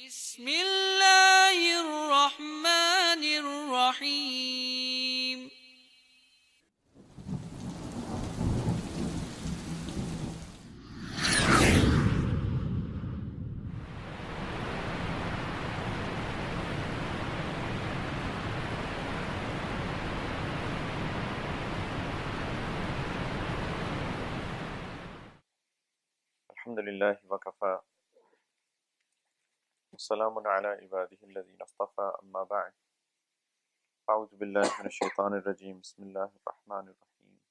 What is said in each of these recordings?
بسم الله الرحمن الرحيم. الحمد لله وكفى وسلام على عباده الذين اصطفى أما بعد أعوذ بالله من الشيطان الرجيم بسم الله الرحمن الرحيم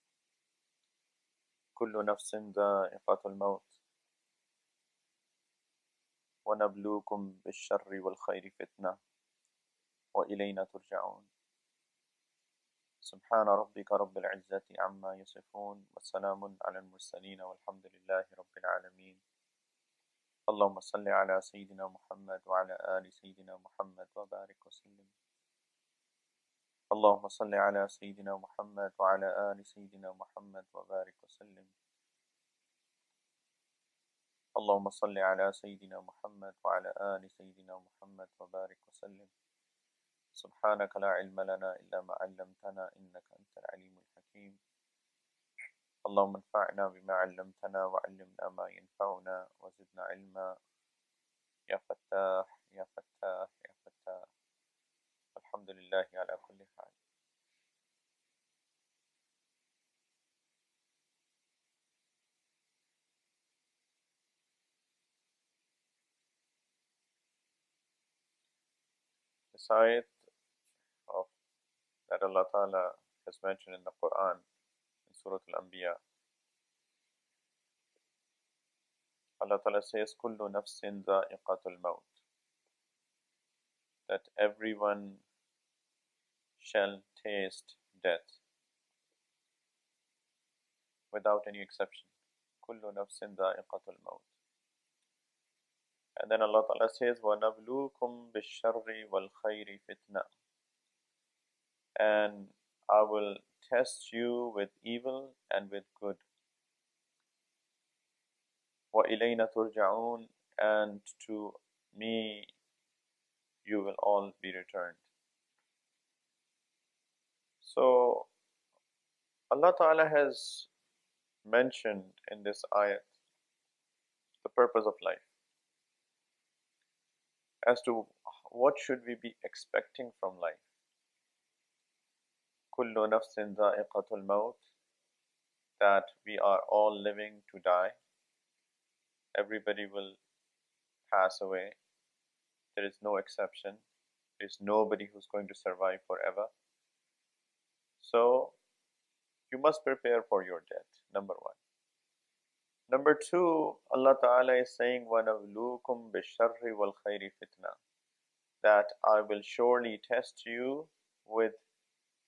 كل نفس ذائقة الموت ونبلوكم بالشر والخير فتنة وإلينا ترجعون سبحان ربك رب العزة عما يصفون وسلام على المرسلين والحمد لله رب العالمين اللهم صل على سيدنا محمد وعلى آل سيدنا محمد وبارك وسلم اللهم صل على سيدنا محمد وعلى آل سيدنا محمد وبارك وسلم اللهم صل على سيدنا محمد وعلى آل سيدنا محمد وبارك وسلم سبحانك لا علم لنا إلا ما علمتنا إنك أنت العليم الحكيم اللهم انفعنا بما علمتنا وعلمنا ما ينفعنا وزدنا علما يا فتاح يا فتاح يا فتاح الحمد لله على كل حال. This ayat of that Allah Ta'ala has mentioned in the Quran in Surah Al-Anbiya, Allah Ta'ala says kullu nafsin dha'iqatul maut, that everyone shall taste death without any exception. Kullu nafsin dha'iqatul maut. And then Allah Ta'ala says وَنَبْلُوكُمْ بِالشَّرِّ وَالْخَيْرِ فِتْنَةً, and I will test you with evil and with good. وَإِلَيْنَا تُرْجَعُونَ, and to me you will all be returned. So Allah Ta'ala has mentioned in this ayat the purpose of life, as to what should we be expecting from life. كُلُّ نَفْسٍ ذَائِقَةُ الْمَوْتِ, that we are all living to die. Everybody will pass away. There is no exception. There is nobody who's going to survive forever. So you must prepare for your death, number one. Number two, Allah Ta'ala is saying وَنَبْلُوكُمْ بِالشَّرِّ وَالْخَيْرِ فِتْنَةً, that I will surely test you with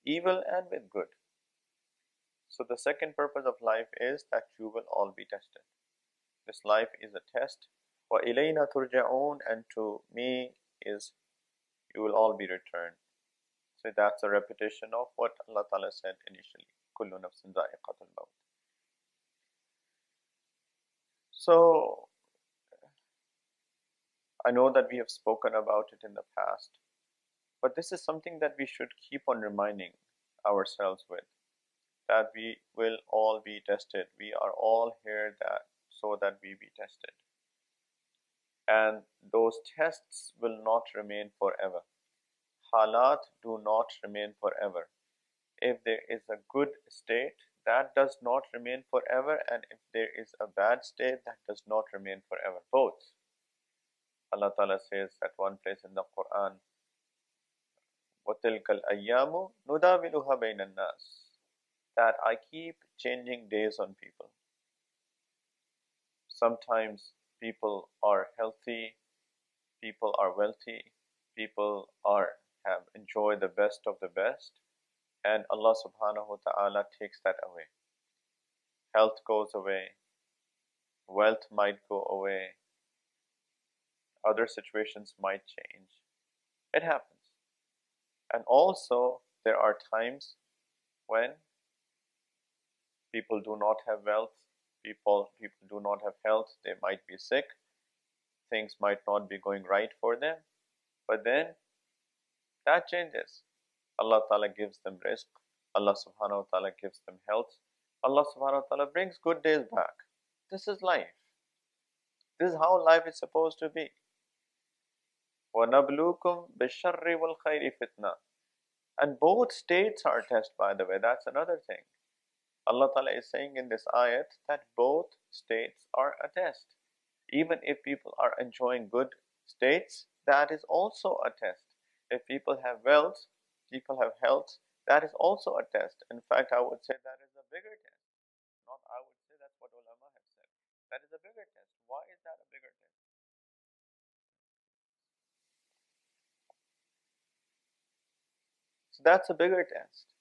evil and with good. So the second purpose of life is that you will all be tested. This life is a test. وَإِلَيْنَا تُرْجَعُونَ, and to me is you will all be returned. So that's a repetition of what Allah Ta'ala said initially. كُلُّ نَفْسٍ ذَائِقَةُ الْمَوْتِ. So I know that we have spoken about it in the past, but this is something that we should keep on reminding ourselves with, that we will all be tested. We are all here so that we be tested. And those tests will not remain forever. Halat do not remain forever. If there is a good state, that does not remain forever, and if there is a bad state, that does not remain forever. Both. Allah Ta'ala says at one place in the Quran, وَتِلْكَ الْأَيَّامُ نُدَاوِلُهَا بَيْنَ النَّاسِ, that I keep changing days on people. Sometimes people are healthy, people are wealthy, people have enjoyed the best of the best, and Allah Subhanahu wa Ta'ala takes that away. Health goes away, wealth might go away, other situations might change. It happens. And also there are times when people do not have wealth, people do not have health, they might be sick. things might not be going right for them. But then that changes. Allah Ta'ala gives them rizq. Allah Subhanahu wa Ta'ala gives them health. Allah Subhanahu wa Ta'ala brings good days back. This is life. This is how life is supposed to be. وَنَبْلُوكُمْ بِالشَّرِّ وَالْخَيْرِ فِتْنَةً. And both states are tested, by the way. That's another thing. Allah Ta'ala is saying in this ayat that both states are a test. Even if people are enjoying good states, that is also a test. If people have wealth, people have health, that is also a test. In fact, I would say that is a bigger test. Not I would say, that's what ulama have said. That is a bigger test. Why is that a bigger test? So that's a bigger test.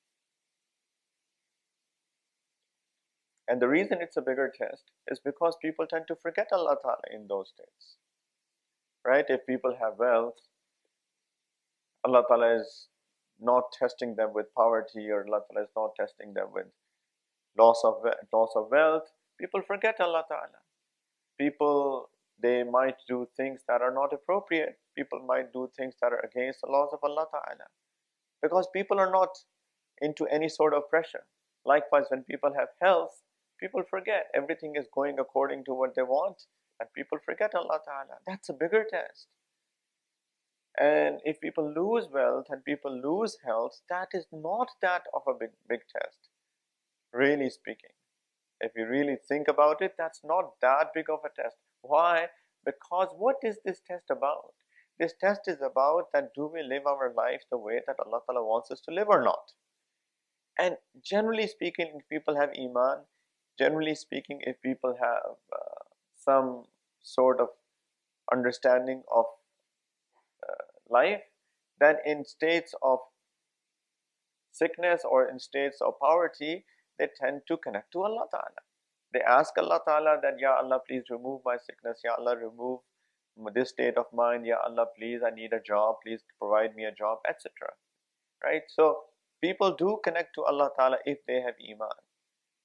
And the reason it's a bigger test is because people tend to forget Allah Ta'ala in those states. Right? If people have wealth, Allah Ta'ala is not testing them with poverty, or Allah Ta'ala is not testing them with loss of wealth. People forget Allah Ta'ala. People, they might do things that are not appropriate. People might do things that are against the laws of Allah Ta'ala. Because people are not into any sort of pressure. Likewise, when people have health, people forget everything is going according to what they want, and people forget Allah Ta'ala. That's a bigger test. And if people lose wealth and people lose health, that is not that of a big test, really speaking. If you really think about it, that's not that big of a test. Why? Because what is this test about? This test is about that do we live our life the way that Allah Ta'ala wants us to live or not? And generally speaking, if people have Iman, generally speaking, if people have some sort of understanding of life, then in states of sickness or in states of poverty, they tend to connect to Allah Ta'ala. They ask Allah Ta'ala that, Ya Allah, please remove my sickness. Ya Allah, remove this state of mind. Ya Allah, please, I need a job. Please provide me a job, etc. Right? So people do connect to Allah Ta'ala if they have Iman.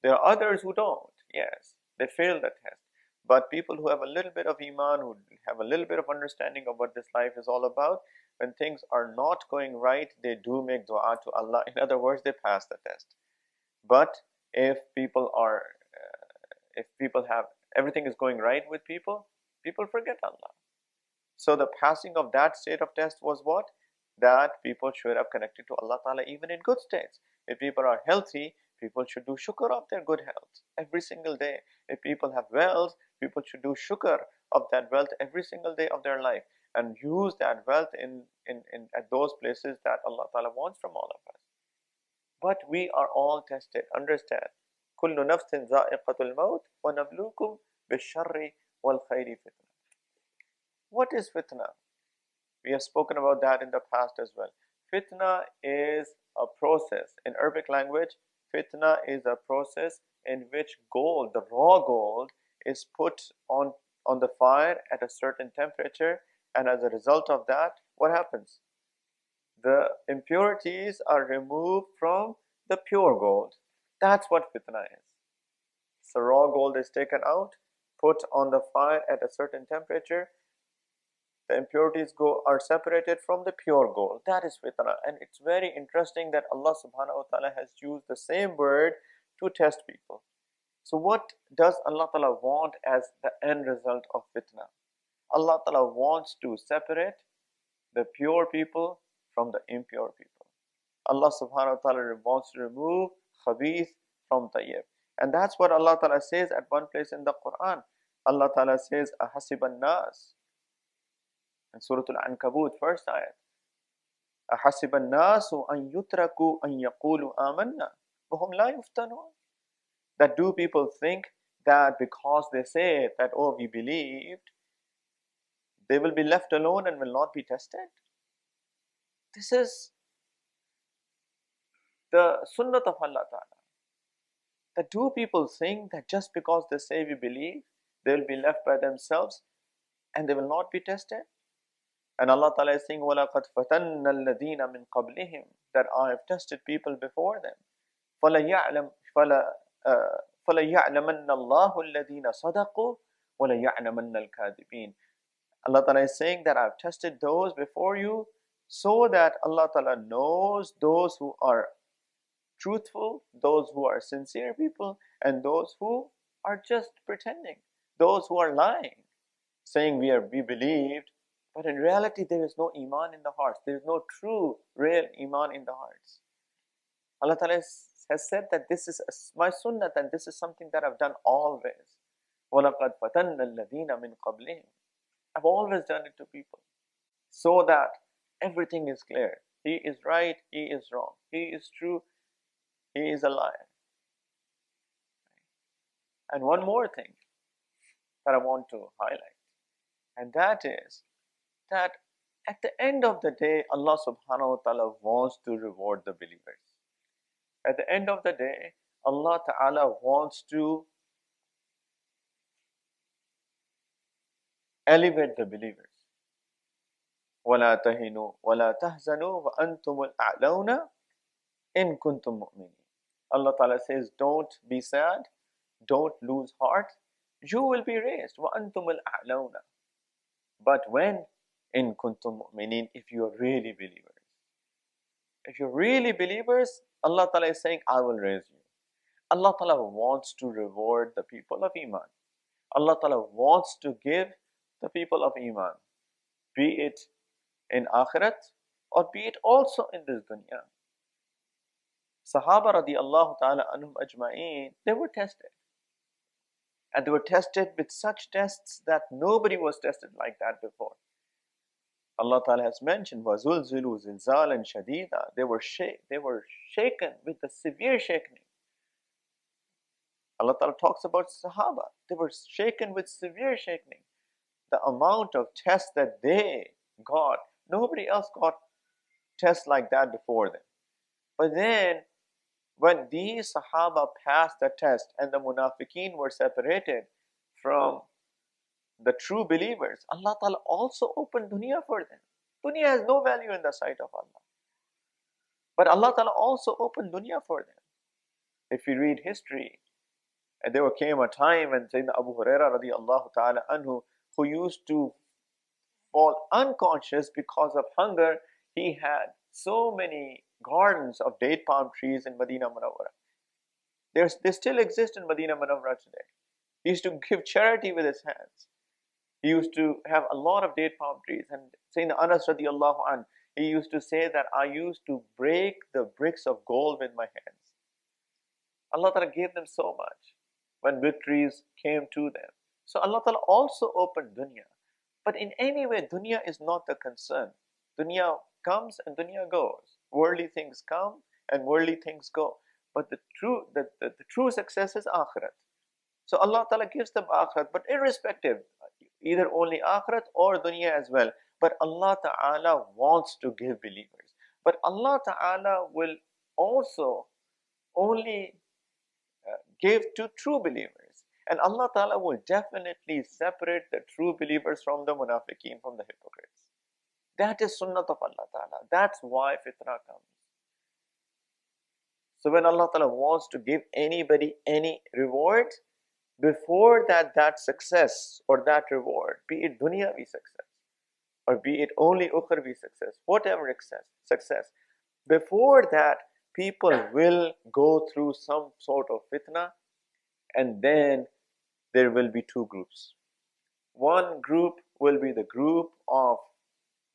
There are others who don't. Yes, they fail the test. But people who have a little bit of Iman, who have a little bit of understanding of what this life is all about, when things are not going right, they do make dua to Allah. In other words, they pass the test. But if people have, everything is going right with people, people forget Allah. So the passing of that state of test was what? That people should have connected to Allah Ta'ala even in good states. If people are healthy, people should do shukr of their good health every single day. If people have wealth, people should do shukr of that wealth every single day of their life, and use that wealth at those places that Allah Ta'ala wants from all of us. But we are all tested. Understand, kullu nafsin za'iqatul maut wa nabluukum bish-sharri wal khairi fitna. What is fitna? We have spoken about that in the past as well. Fitna is a process. In Arabic language, fitna is a process in which gold, the raw gold, is put on the fire at a certain temperature, and as a result of that, what happens? The impurities are removed from the pure gold. That's what fitna is. So raw gold is taken out, put on the fire at a certain temperature. The impurities are separated from the pure gold. That is fitna. And it's very interesting that Allah Subhanahu wa Ta'ala has used the same word to test people. So what does Allah Ta'ala want as the end result of fitna? Allah Ta'ala wants to separate the pure people from the impure people. Allah Subhanahu wa Ta'ala wants to remove khabith from tayyib. And that's what Allah Ta'ala says at one place in the Quran. Allah Ta'ala says, Ahasiban nas. In Surah Al-Ankabut, first ayat. Ahasiban nasu an yutraku an yaqulu amanna wa hum la yuftanun. That do people think that because they say that, oh, we believed, they will be left alone and will not be tested? This is the sunnah of Allah Ta'ala. That do people think that just because they say we believe, they will be left by themselves and they will not be tested? And Allah Ta'ala is saying, وَلَقَدْ فَتَنَّ الَّذِينَ مِنْ قَبْلِهِمْ, that I have tested people before them. فَلَيَعْلَمَنَّ اللَّهُ الَّذِينَ صَدَقُوا وَلَيَعْلَمَنَّ الْكَاذِبِينَ. Allah Ta'ala is saying that I've tested those before you so that Allah Ta'ala knows those who are truthful, those who are sincere people, and those who are just pretending, those who are lying, saying we believed, but in reality there is no Iman in the hearts. There is no true, real Iman in the hearts. Allah Ta'ala has said that this is my sunnah, and this is something that I've done always. وَلَقَدْ فَتَنَّ الَّذِينَ مِنْ قَبْلِهِمْ. I've always done it to people so that everything is clear. He is right, he is wrong. He is true, he is a liar. And one more thing that I want to highlight, and that is that at the end of the day, Allah subhanahu wa ta'ala wants to reward the believers. At the end of the day, Allah ta'ala wants to elevate the believers. وَلَا تَهِنُوا وَلَا تَحْزَنُوا وَأَنْتُمُ الْأَعْلَوْنَ إِن كُنْتُم مُؤْمِنِينَ. Allah Ta'ala says, don't be sad, don't lose heart, you will be raised. وَأَنْتُمُ الْأَعْلَوْنَ. But when? إِن كُنْتُم مُؤْمِنِينَ. If you are really believers. If you're really believers, Allah Ta'ala is saying, I will raise you. Allah Ta'ala wants to reward the people of Iman. Allah Ta'ala wants to give the people of Iman, be it in Akhirat or be it also in this dunya. Sahaba radiallahu ta'ala anhum ajma'een, they were tested. And they were tested with such tests that nobody was tested like that before. Allah Ta'ala has mentioned, وَزُلْزِلُوا زِلْزَالًا شَدِيدًا. They were shaken with a severe shaking. Allah Ta'ala talks about Sahaba. They were shaken with severe shaking. The amount of tests that they got, nobody else got tests like that before them. But then, when these Sahaba passed the test and the Munafiqeen were separated from the true believers, Allah Ta'ala also opened dunya for them. Dunya has no value in the sight of Allah. But Allah Ta'ala also opened dunya for them. If you read history, and there came a time when Sayyidina Abu Hurairah radiallahu ta'ala anhu, who used to fall unconscious because of hunger, he had so many gardens of date palm trees in Medina Munawwara. They still exist in Medina Munawwara today. He used to give charity with his hands. He used to have a lot of date palm trees. And Sayyidina Anas radiallahu anhu, he used to say that I used to break the bricks of gold with my hands. Allah Ta'ala gave them so much when victories came to them. So Allah Ta'ala also opened dunya. But in any way, dunya is not the concern. Dunya comes and dunya goes. Worldly things come and worldly things go. But the true success is akhirat. So Allah Ta'ala gives them akhirat, but irrespective, either only akhirat or dunya as well. But Allah Ta'ala wants to give believers. But Allah Ta'ala will also only give to true believers. And Allah Ta'ala will definitely separate the true believers from the Munafiqeen, from the hypocrites. That is sunnat of Allah Ta'ala. That's why fitna comes. So when Allah Ta'ala wants to give anybody any reward, before that success or that reward, be it dunyavi success, or be it only ukhravi success, whatever success, before that, people will go through some sort of fitna, and then there will be two groups. One group will be the group of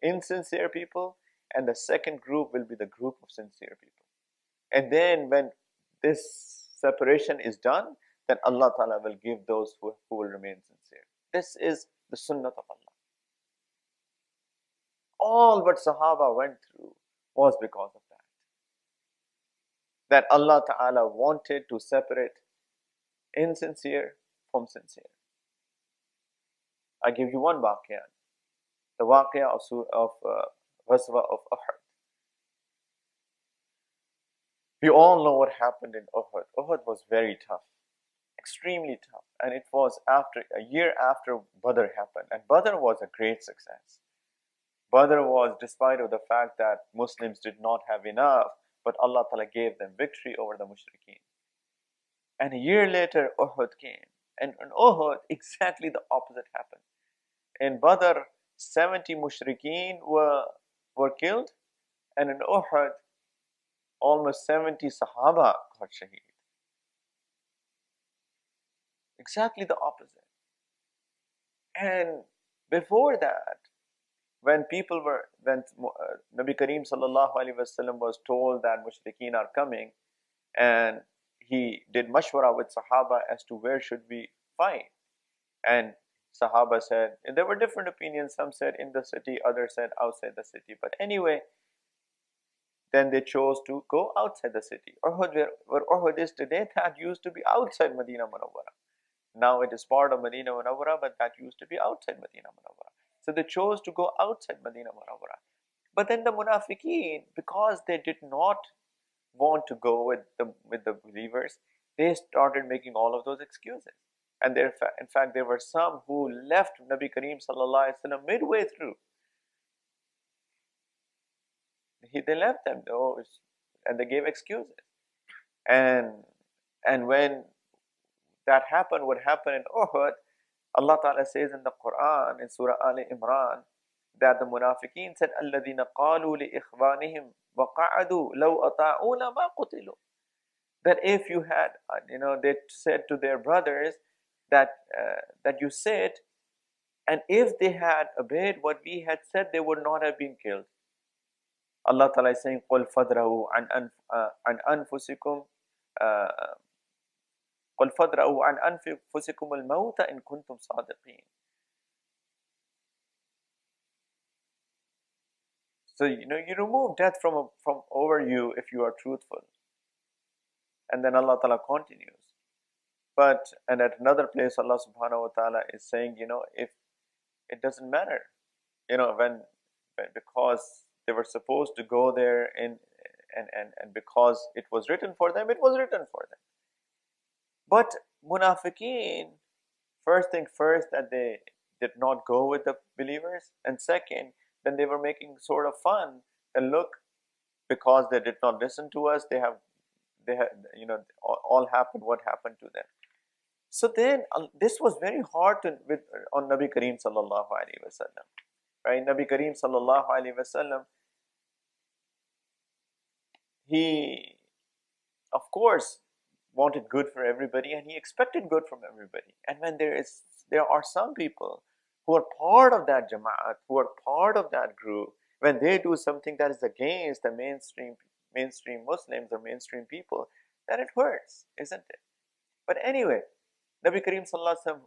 insincere people, and the second group will be the group of sincere people. And then when this separation is done, then Allah Ta'ala will give those who will remain sincere. This is the sunnah of Allah. All what Sahaba went through was because of that. That Allah Ta'ala wanted to separate insincere from sincere. I give you one waqia. The waqia of Ghazwa of Uhud. We all know what happened in Uhud. Uhud was very tough, extremely tough, and it was a year after Badr happened, and Badr was a great success. Badr was, despite of the fact that Muslims did not have enough, but Allah Ta'ala gave them victory over the Mushrikeen. And a year later, Uhud came, and in Uhud, exactly the opposite happened. In Badr, 70 mushrikeen were killed, and in Uhud, almost 70 Sahaba got shaheed. Exactly the opposite. And before that, when Nabi Kareem sallallahu alaihi wasallam was told that mushrikeen are coming, and he did mashwara with Sahaba as to where should we fight, and Sahaba said, and there were different opinions. Some said in the city, others said outside the city. But anyway, then they chose to go outside the city. Uhud, where Uhud is today, that used to be outside Medina Munawwara. Now it is part of Medina Munawwara, but that used to be outside Medina Munawwara. So they chose to go outside Medina Munawwara. But then the Munafiqeen, because they did not want to go with the believers, they started making all of those excuses. And there, in fact, there were some who left Nabi Kareem sallallahu alaihi wasallam midway through. They left them, and they gave excuses. And when that happened, what happened in Uhud, Allah Ta'ala says in the Quran, in Surah Ali Imran, that the Munafiqeen said, الَّذِينَ قَالُوا لِإِخْوَانِهِمْ وَقَعَدُوا لَوْ أَطَاعُونَ مَا قُتِلُوا. That if you had, they said to their brothers that you said, and if they had obeyed what we had said, they would not have been killed. Allah Ta'ala is saying, قُلْ فَادْرَءُوا عَنْ أَنفُسِكُمْ قُلْ فَادْرَءُوا عَنْ أَنفُسِكُمُ الْمَوْتَ إِن كُنْتُمْ صَادِقِينَ. So, you remove death from over you if you are truthful. And then Allah Ta'ala continues. And at another place, Allah Subhanahu wa Ta'ala is saying, if it doesn't matter, because they were supposed to go there and because it was written for them, it was written for them. But Munafiqeen, first thing first, that they did not go with the believers, and second, then they were making sort of fun. And look, because they did not listen to us, they had all happened what happened to them. So then this was very hard on Nabi Kareem sallallahu alaihi wasallam, right? Nabi Kareem sallallahu alaihi wasallam, he of course wanted good for everybody, and he expected good from everybody. And when there are some people who are part of that jama'at, who are part of that group, when they do something that is against the mainstream Muslims or mainstream people, then it hurts, isn't it? But anyway, Nabi Kareem sallallahu alaihi wasallam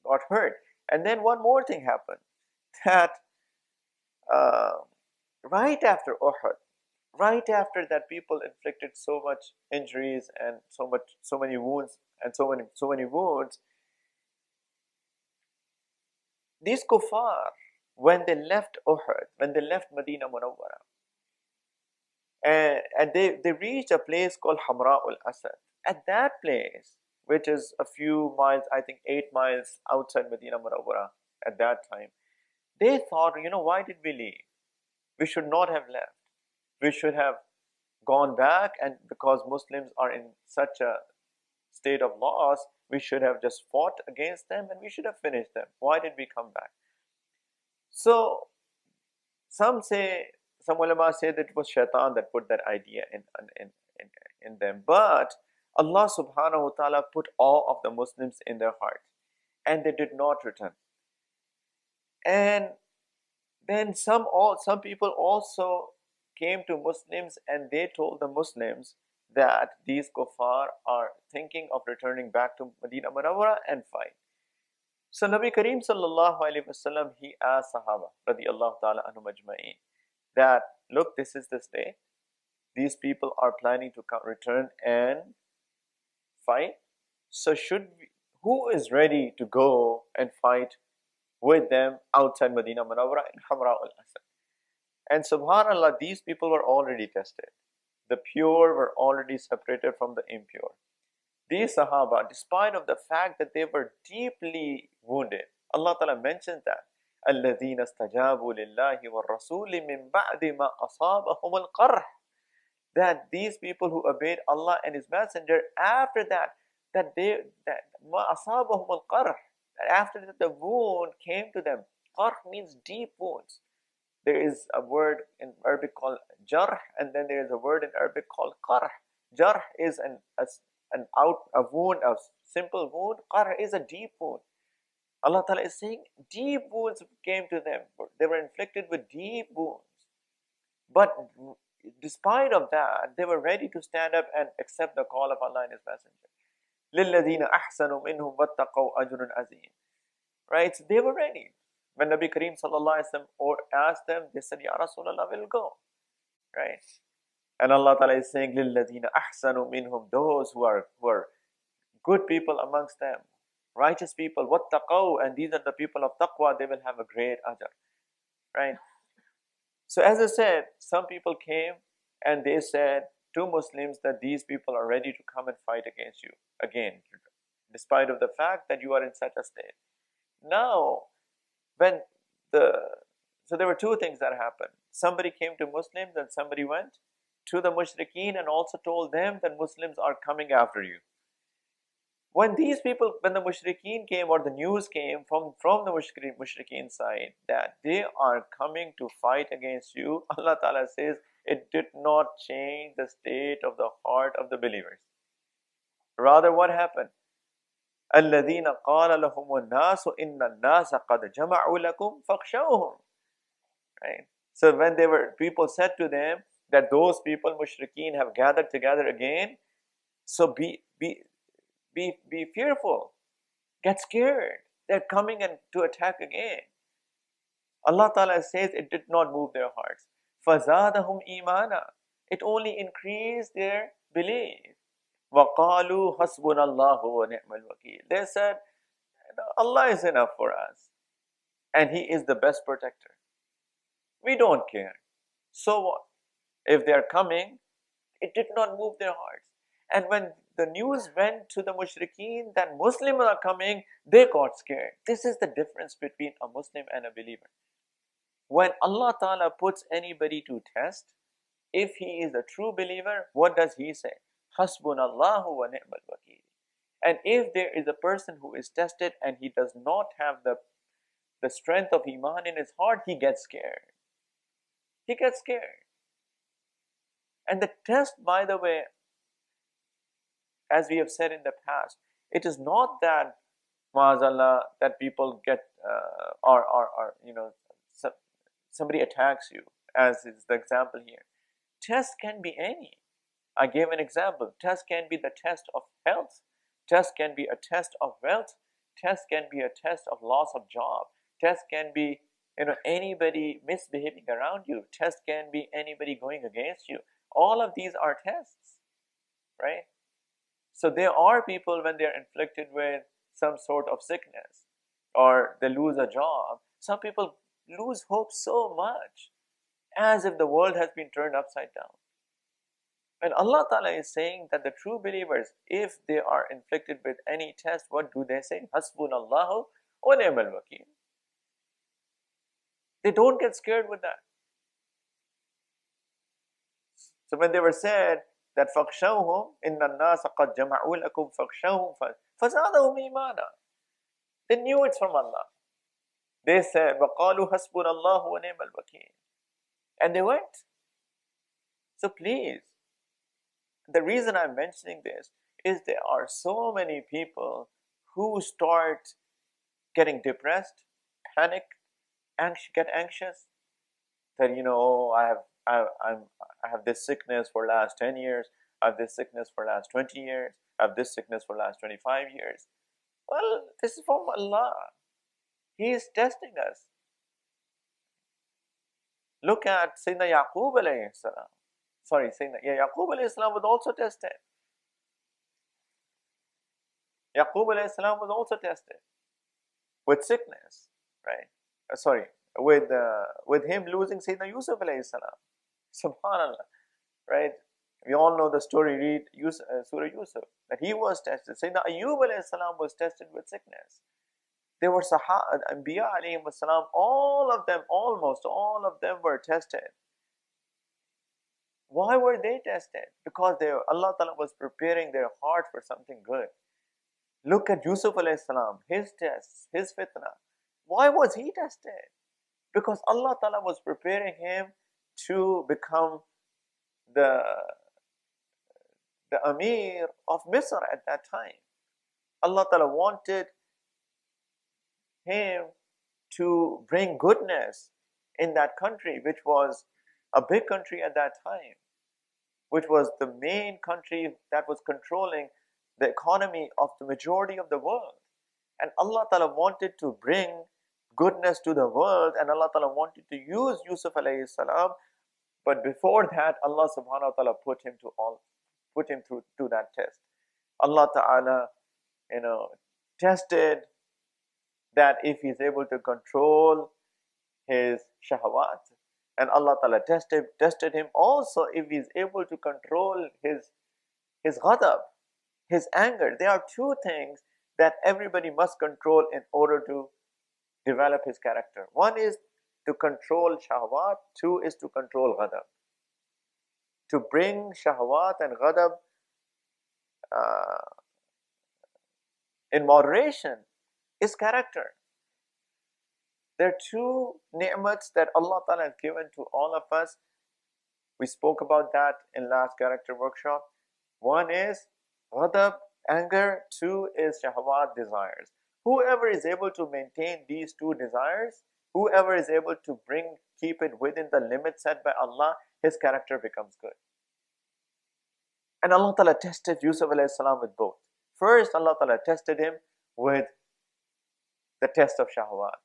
got hurt. And then one more thing happened, that right after Uhud, right after that, people inflicted so much injuries and so many wounds, these kuffar, when they left Uhud, when they left Medina Munawwara, and they reached a place called Hamra al-Asad. At that place, which is a few miles, I think 8 miles outside Medina Munawwara at that time, they thought, why did we leave? We should not have left. We should have gone back, and because Muslims are in such a state of loss, we should have just fought against them and we should have finished them. Why did we come back? So some ulama say that it was shaitan that put that idea in them. But Allah subhanahu wa ta'ala put awe of the Muslims in their hearts, and they did not return. And then some people also came to Muslims, and they told the Muslims that these kuffar are thinking of returning back to Medina Munawwara and fight. So Nabi Kareem sallallahu alaihi wasallam, he asked Sahaba radiyallahu ta'ala anhum ajma'in that, look, this is the state. These people are planning to return and fight. So who is ready to go and fight with them outside Medina Munawwara in Hamra al-Asad? And subhanAllah, these people were already tested. The pure were already separated from the impure. These Sahaba, despite of the fact that they were deeply wounded, Allah Ta'ala mentions that الَّذِينَ اسْتَجَابُوا لِلَّهِ وَالرَّسُولِ مِن بَعْدِ مَا أَصَابَهُمُ الْقَرْحِ, that these people who obeyed Allah and His Messenger, after that مَا أَصَابَهُمُ الْقَرْحِ, that after that the wound came to them, Qarh means deep wounds. There is a word in Arabic called jarh, and then there is a word in Arabic called qarh. Jarh is a wound, a simple wound. Qarh is a deep wound. Allah Ta'ala is saying deep wounds came to them. They were inflicted with deep wounds. But despite of that, they were ready to stand up and accept the call of Allah and His Messenger. لِلَّذِينَ أَحْسَنُوا مِنْهُمْ وَاتَّقَوْا أَجْرٌ عَظِيمٌ. Right? So they were ready. When Nabi Kareem Sallallahu Alaihi Wasallam asked them, they said, Ya Rasulullah, we'll go. Right? And Allah Ta'ala is saying, لِلَّذِينَ أَحْسَنُوا مِنْهُمْ, those who are good people amongst them, righteous people, وَاتَّقَوْا, and these are the people of taqwa, they will have a great ajr. Right? So as I said, some people came and they said to Muslims that these people are ready to come and fight against you again, despite of the fact that you are in such a state. Now, so there were two things that happened. Somebody came to Muslims and somebody went to the Mushrikeen and also told them that Muslims are coming after you. When the Mushrikeen came, or the news came from the Mushrikeen side that they are coming to fight against you, Allah Ta'ala says it did not change the state of the heart of the believers. Rather, what happened? الَّذِينَ قَالَ لَهُمُ النَّاسُ إِنَّ النَّاسَ قَدْ جَمَعُوا لَكُمْ فَاخْشَوْهُمْ. Right? So when people said to them that those people, Mushrikeen, have gathered together again, so be fearful, get scared, they're coming and to attack again. Allah Ta'ala says it did not move their hearts. فَزَادَهُمْ إِيمَانًا, it only increased their belief. وَقَالُوا حَسْبُنَا اللَّهُ وَنِعْمَ الْوَكِيلُ, they said, Allah is enough for us and He is the best protector. We don't care. So what? If they are coming, it did not move their hearts. And when the news went to the Mushrikeen that Muslims are coming, they got scared. This is the difference between a Muslim and a believer. When Allah Ta'ala puts anybody to test, if he is a true believer, what does He say? Hasbunallahu wa ni'mal wakeel. And if there is a person who is tested and he does not have the strength of Iman in his heart, he gets scared. He gets scared. And the test, by the way, as we have said in the past, it is not that, ma'azallah, that people get, somebody attacks you, as is the example here. Test can be any. I gave an example. Test can be the test of health. Test can be a test of wealth. Test can be a test of loss of job. Test can be, anybody misbehaving around you. Test can be anybody going against you. All of these are tests, right? So there are people, when they are inflicted with some sort of sickness or they lose a job, some people lose hope so much, as if the world has been turned upside down. And Allah Ta'ala is saying that the true believers, if they are inflicted with any test, what do they say? Hasbunallahu wa ni'mal wakeel. They don't get scared with that. So when they were said that فَخْشَوْهُمْ إِنَّ النَّاسَ قَدْ جَمَعُوا لَكُمْ فَخْشَوْهُمْ فَزَادَهُمْ إِيمَانًا, they knew it's from Allah. They said وَقَالُوا حَسْبُنَا اللَّهُ وَنِعْمَ الْوَكِيلُ, and they went. So please, the reason I'm mentioning this is there are so many people who start getting depressed, panic, get anxious, that I have this sickness for last 10 years, I have this sickness for last 20 years, I have this sickness for last 25 years. Well, this is from Allah. He is testing us. Look at Sayyidina Yaqub alayhi salam. Yaqub alayhi salam was also tested. Yaqub alayhi salam was also tested with sickness, right? With him losing Sayyidina Yusuf alayhi salam. Subhanallah, right? We all know the story, read Surah Yusuf, that he was tested. Sayyidina Ayyub alayhi salam was tested with sickness. There were Anbiya alayhi salam, almost all of them were tested. Why were they tested? Because Allah Ta'ala was preparing their heart for something good. Look at Yusuf alayhi salam, his tests, his fitna. Why was he tested? Because Allah Ta'ala was preparing him to become the, the Amir of Misr at that time. Allah Ta'ala wanted him to bring goodness in that country, which was a big country at that time, which was the main country that was controlling the economy of the majority of the world. And Allah Ta'ala wanted to bring goodness to the world, and Allah Ta'ala wanted to use Yusuf alayhi salam. But before that, Allah subhanahu wa ta'ala put him through that test. Allah Ta'ala, tested that if he's able to control his shahwat, and Allah Ta'ala tested him also if he's able to control his ghadab, his anger. There are two things that everybody must control in order to develop his character. One is to control shahwat, two is to control ghadab. To bring shahwat and ghadab in moderation is character. There are two ni'mats that Allah Ta'ala has given to all of us. We spoke about that in last character workshop. One is ghadab, anger. Two is shahwat, desires. Whoever is able to maintain these two desires, whoever is able to keep it within the limits set by Allah, his character becomes good. And Allah Ta'ala tested Yusuf alayhi salam with both. First, Allah Ta'ala tested him with the test of shahwat.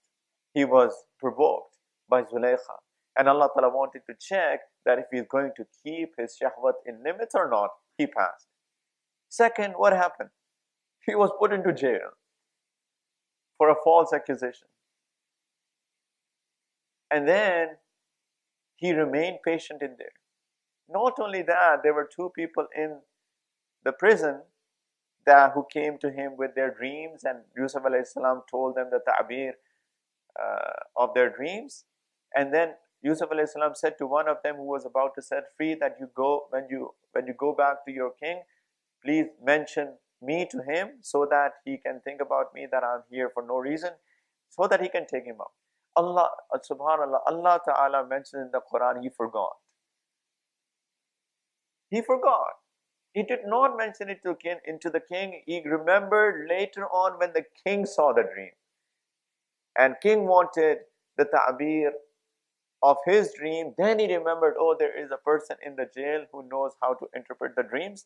He was provoked by Zulaykha. And Allah Ta'ala wanted to check that if he's going to keep his shahwat in limits or not. He passed. Second, what happened? He was put into jail for a false accusation. And then he remained patient in there. Not only that, there were two people in the prison who came to him with their dreams, and Yusuf alayhi salam told them the ta'bir of their dreams. And then Yusuf alayhi salam said to one of them who was about to set free that when you go back to your king, please mention me to him so that he can think about me that I'm here for no reason, so that he can take him out. Allah, subhanallah, Allah Ta'ala mentioned in the Quran, he forgot. He forgot. He did not mention it to the king. He remembered later on when the king saw the dream. And king wanted the ta'bir of his dream. Then he remembered, oh, there is a person in the jail who knows how to interpret the dreams.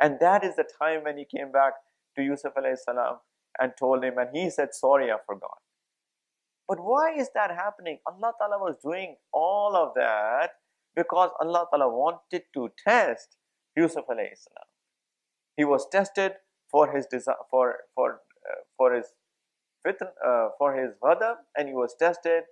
And that is the time when he came back to Yusuf alayhi salam and told him, and he said, sorry, I forgot. But why is that happening? Allah Ta'ala was doing all of that because Allah Ta'ala wanted to test Yusuf alayhi salam. He was tested for his ghadab, and he was tested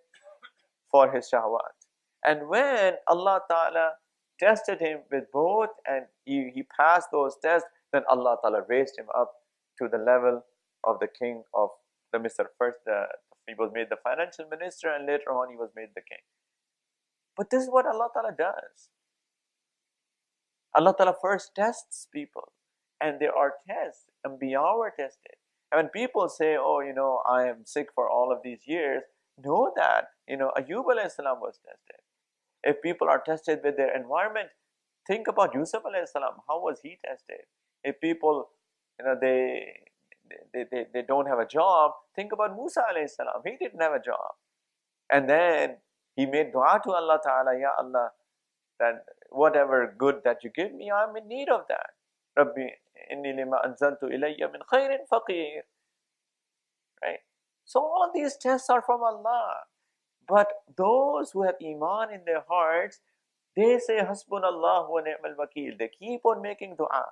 for his shahwat. And when Allah Ta'ala tested him with both and he passed those tests, then Allah Ta'ala raised him up to the level of the king of the Misr. First, he was made the financial minister, and later on he was made the king. But this is what Allah Ta'ala does. Allah Ta'ala first tests people, and there are tests. Anbiya were tested. And when people say, oh, I am sick for all of these years, know that, Ayyub alayhi salam was tested. If people are tested with their environment, think about Yusuf alayhi salam. How was he tested? If people, they don't have a job, think about Musa alayhi salam. He didn't have a job. And then he made dua to Allah Ta'ala, Ya Allah, that whatever good that you give me, I'm in need of that. Rabbi, inni lima anzaltu ilayya min khairin faqir. Right? So all of these tests are from Allah. But those who have Iman in their hearts, they say, Hasbunallah wa ni'mal wakeel. They keep on making dua.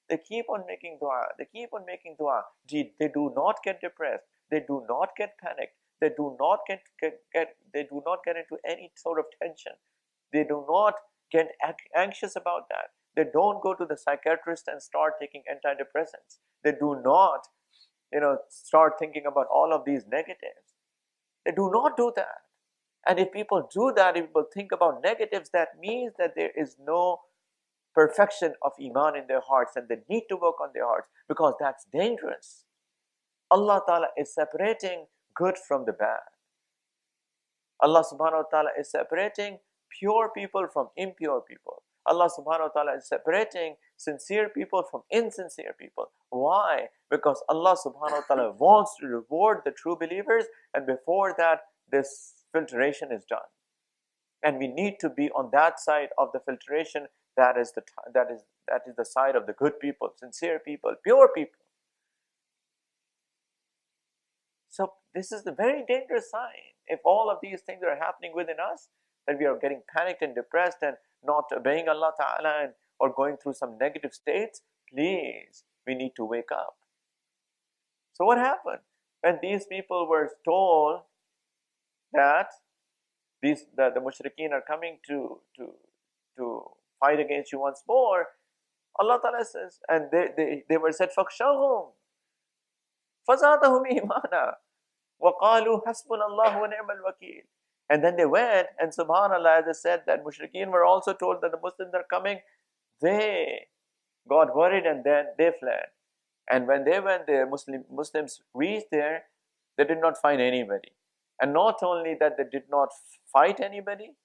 They keep on making dua. They keep on making dua. They do not get depressed. They do not get panicked. They do not get into any sort of tension. They do not get anxious about that. They don't go to the psychiatrist and start taking antidepressants. They do not, start thinking about all of these negatives. They do not do that. And if people do that, if people think about negatives, that means that there is no perfection of Iman in their hearts, and they need to work on their hearts, because that's dangerous. Allah Ta'ala is separating good from the bad. Allah subhanahu wa ta'ala is separating pure people from impure people. Allah subhanahu wa ta'ala is separating sincere people from insincere people. Why? Because Allah subhanahu wa ta'ala wants to reward the true believers, and before that, this filtration is done. And we need to be on that side of the filtration. That is the side of the good people, sincere people, pure people. So this is a very dangerous sign. If all of these things are happening within us, that we are getting panicked and depressed and not obeying Allah Ta'ala or going through some negative states, please, we need to wake up. So what happened? When these people were told that the Munafiqeen are coming to fight against you once more, Allah Ta'ala says, and they were said, فَخْشَوْهُمْ فَزَادَهُمْ إِيمَانًا وَقَالُوا حَسْبُنَا اللَّهُ وَنِعْمَ الْوَكِيلُ. And then they went, and subhanAllah, as I said, that Munafiqeen were also told that the Muslims are coming. They got worried and then they fled. And when the Muslims reached there, they did not find anybody. And not only that, they did not fight anybody,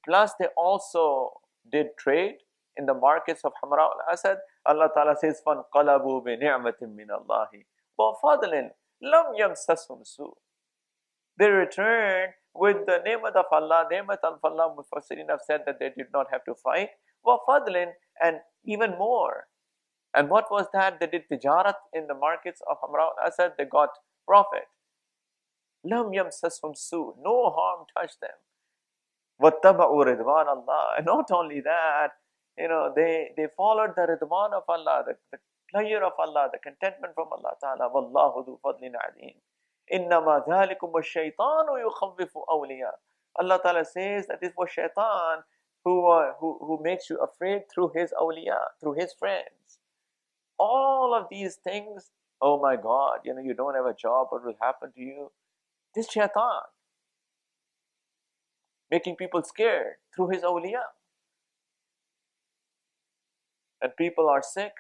plus they also did trade in the markets of Hamra al-Asad. Allah Ta'ala says, فَانْقَلَبُوا بِنِعْمَةٍ مِّنَ اللَّهِ وَفَضْلٍ لَمْ يَمْسَسْهُمْ سُوءٌ. They returned with the ni'mat of Allah. Ni'mat of Allah, Mufassirin have said that they did not have to fight. وَفَضْلٍ, and even more. And what was that? They did tijarat in the markets of Hamra al-Asad. They got profit. لَمْ يَمْسَسْهُمْ سُوءٌ. No harm touched them. وَاتَّبَعُوا رِضْوَانَ اللَّهِ. And not only that, they followed the ridwan of Allah, the pleasure of Allah, the contentment from Allah Ta'ala. وَاللَّهُ ذُو فَضْلٍ عَظِيمٍ. إِنَّمَا ذَلِكُمُ الشَّيْطَانُ يُخَوِّفُ أَوْلِيَاءَ. Allah Ta'ala says that this was shaitan who makes you afraid through his awliya, through his friends. All of these things, oh my God, you don't have a job, what will happen to you? This shaitan making people scared through his awliya. And people are sick,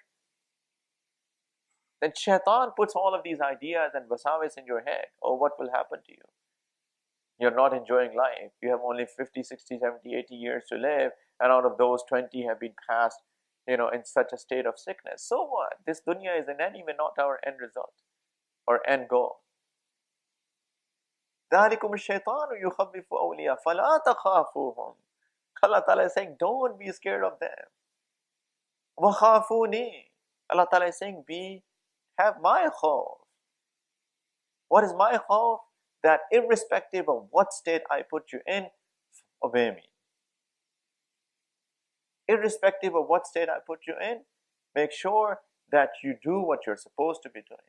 then shaitan puts all of these ideas and wasawis in your head. Oh, what will happen to you? You're not enjoying life. You have only 50, 60, 70, 80 years to live, and out of those, 20 have been passed, in such a state of sickness. So what? This dunya is in any way not our end result or end goal. ذَلِكُمُ الشَّيْطَانُ يُخَوِّفُ أَوْلِيَاءَ فَلَا تَخَافُوهُمْ. Allah Ta'ala is saying, don't be scared of them. وَخَافُونِي. Allah Ta'ala is saying, have my khawf. What is my khawf? That irrespective of what state I put you in, obey me. Irrespective of what state I put you in, make sure that you do what you're supposed to be doing.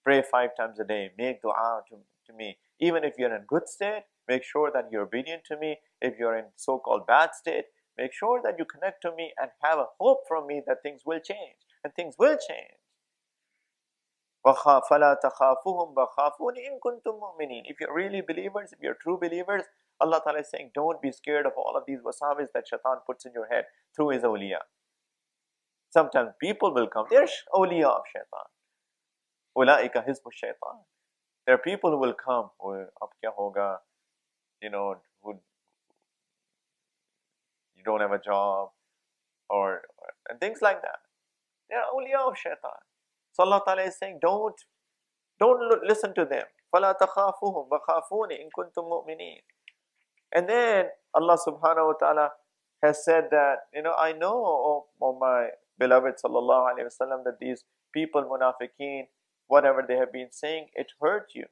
Pray 5 times a day. Make dua to me. Even if you're in a good state, make sure that you're obedient to me. If you're in so-called bad state, make sure that you connect to me and have a hope from me that things will change. And things will change. فَلَا تَخَافُهُمْ وَخَافُونِ إِن كُنْتُم مُؤْمِنِينَ. If you're really believers, if you're true believers, Allah Ta'ala is saying, don't be scared of all of these wasawis that shaitan puts in your head through his awliya. Sometimes people will come, they're awliya of shaitan. أُولَٰئِكَ حِزْبُ الشَّيْطَانِ. There are people who will come, ab kya hoga, who you don't have a job, and things like that. They are awliya of shaitan. So Allah Ta'ala is saying, don't listen to them. فَلَا تَخَافُهُمْ وَخَافُونِ إِن كُنْتُم مُؤْمِنِينَ. And then Allah Subhanahu wa Ta'ala has said that, I know, oh my beloved Sallallahu Alaihi Wasallam, that these people, Munafiqeen, whatever they have been saying, it hurt you.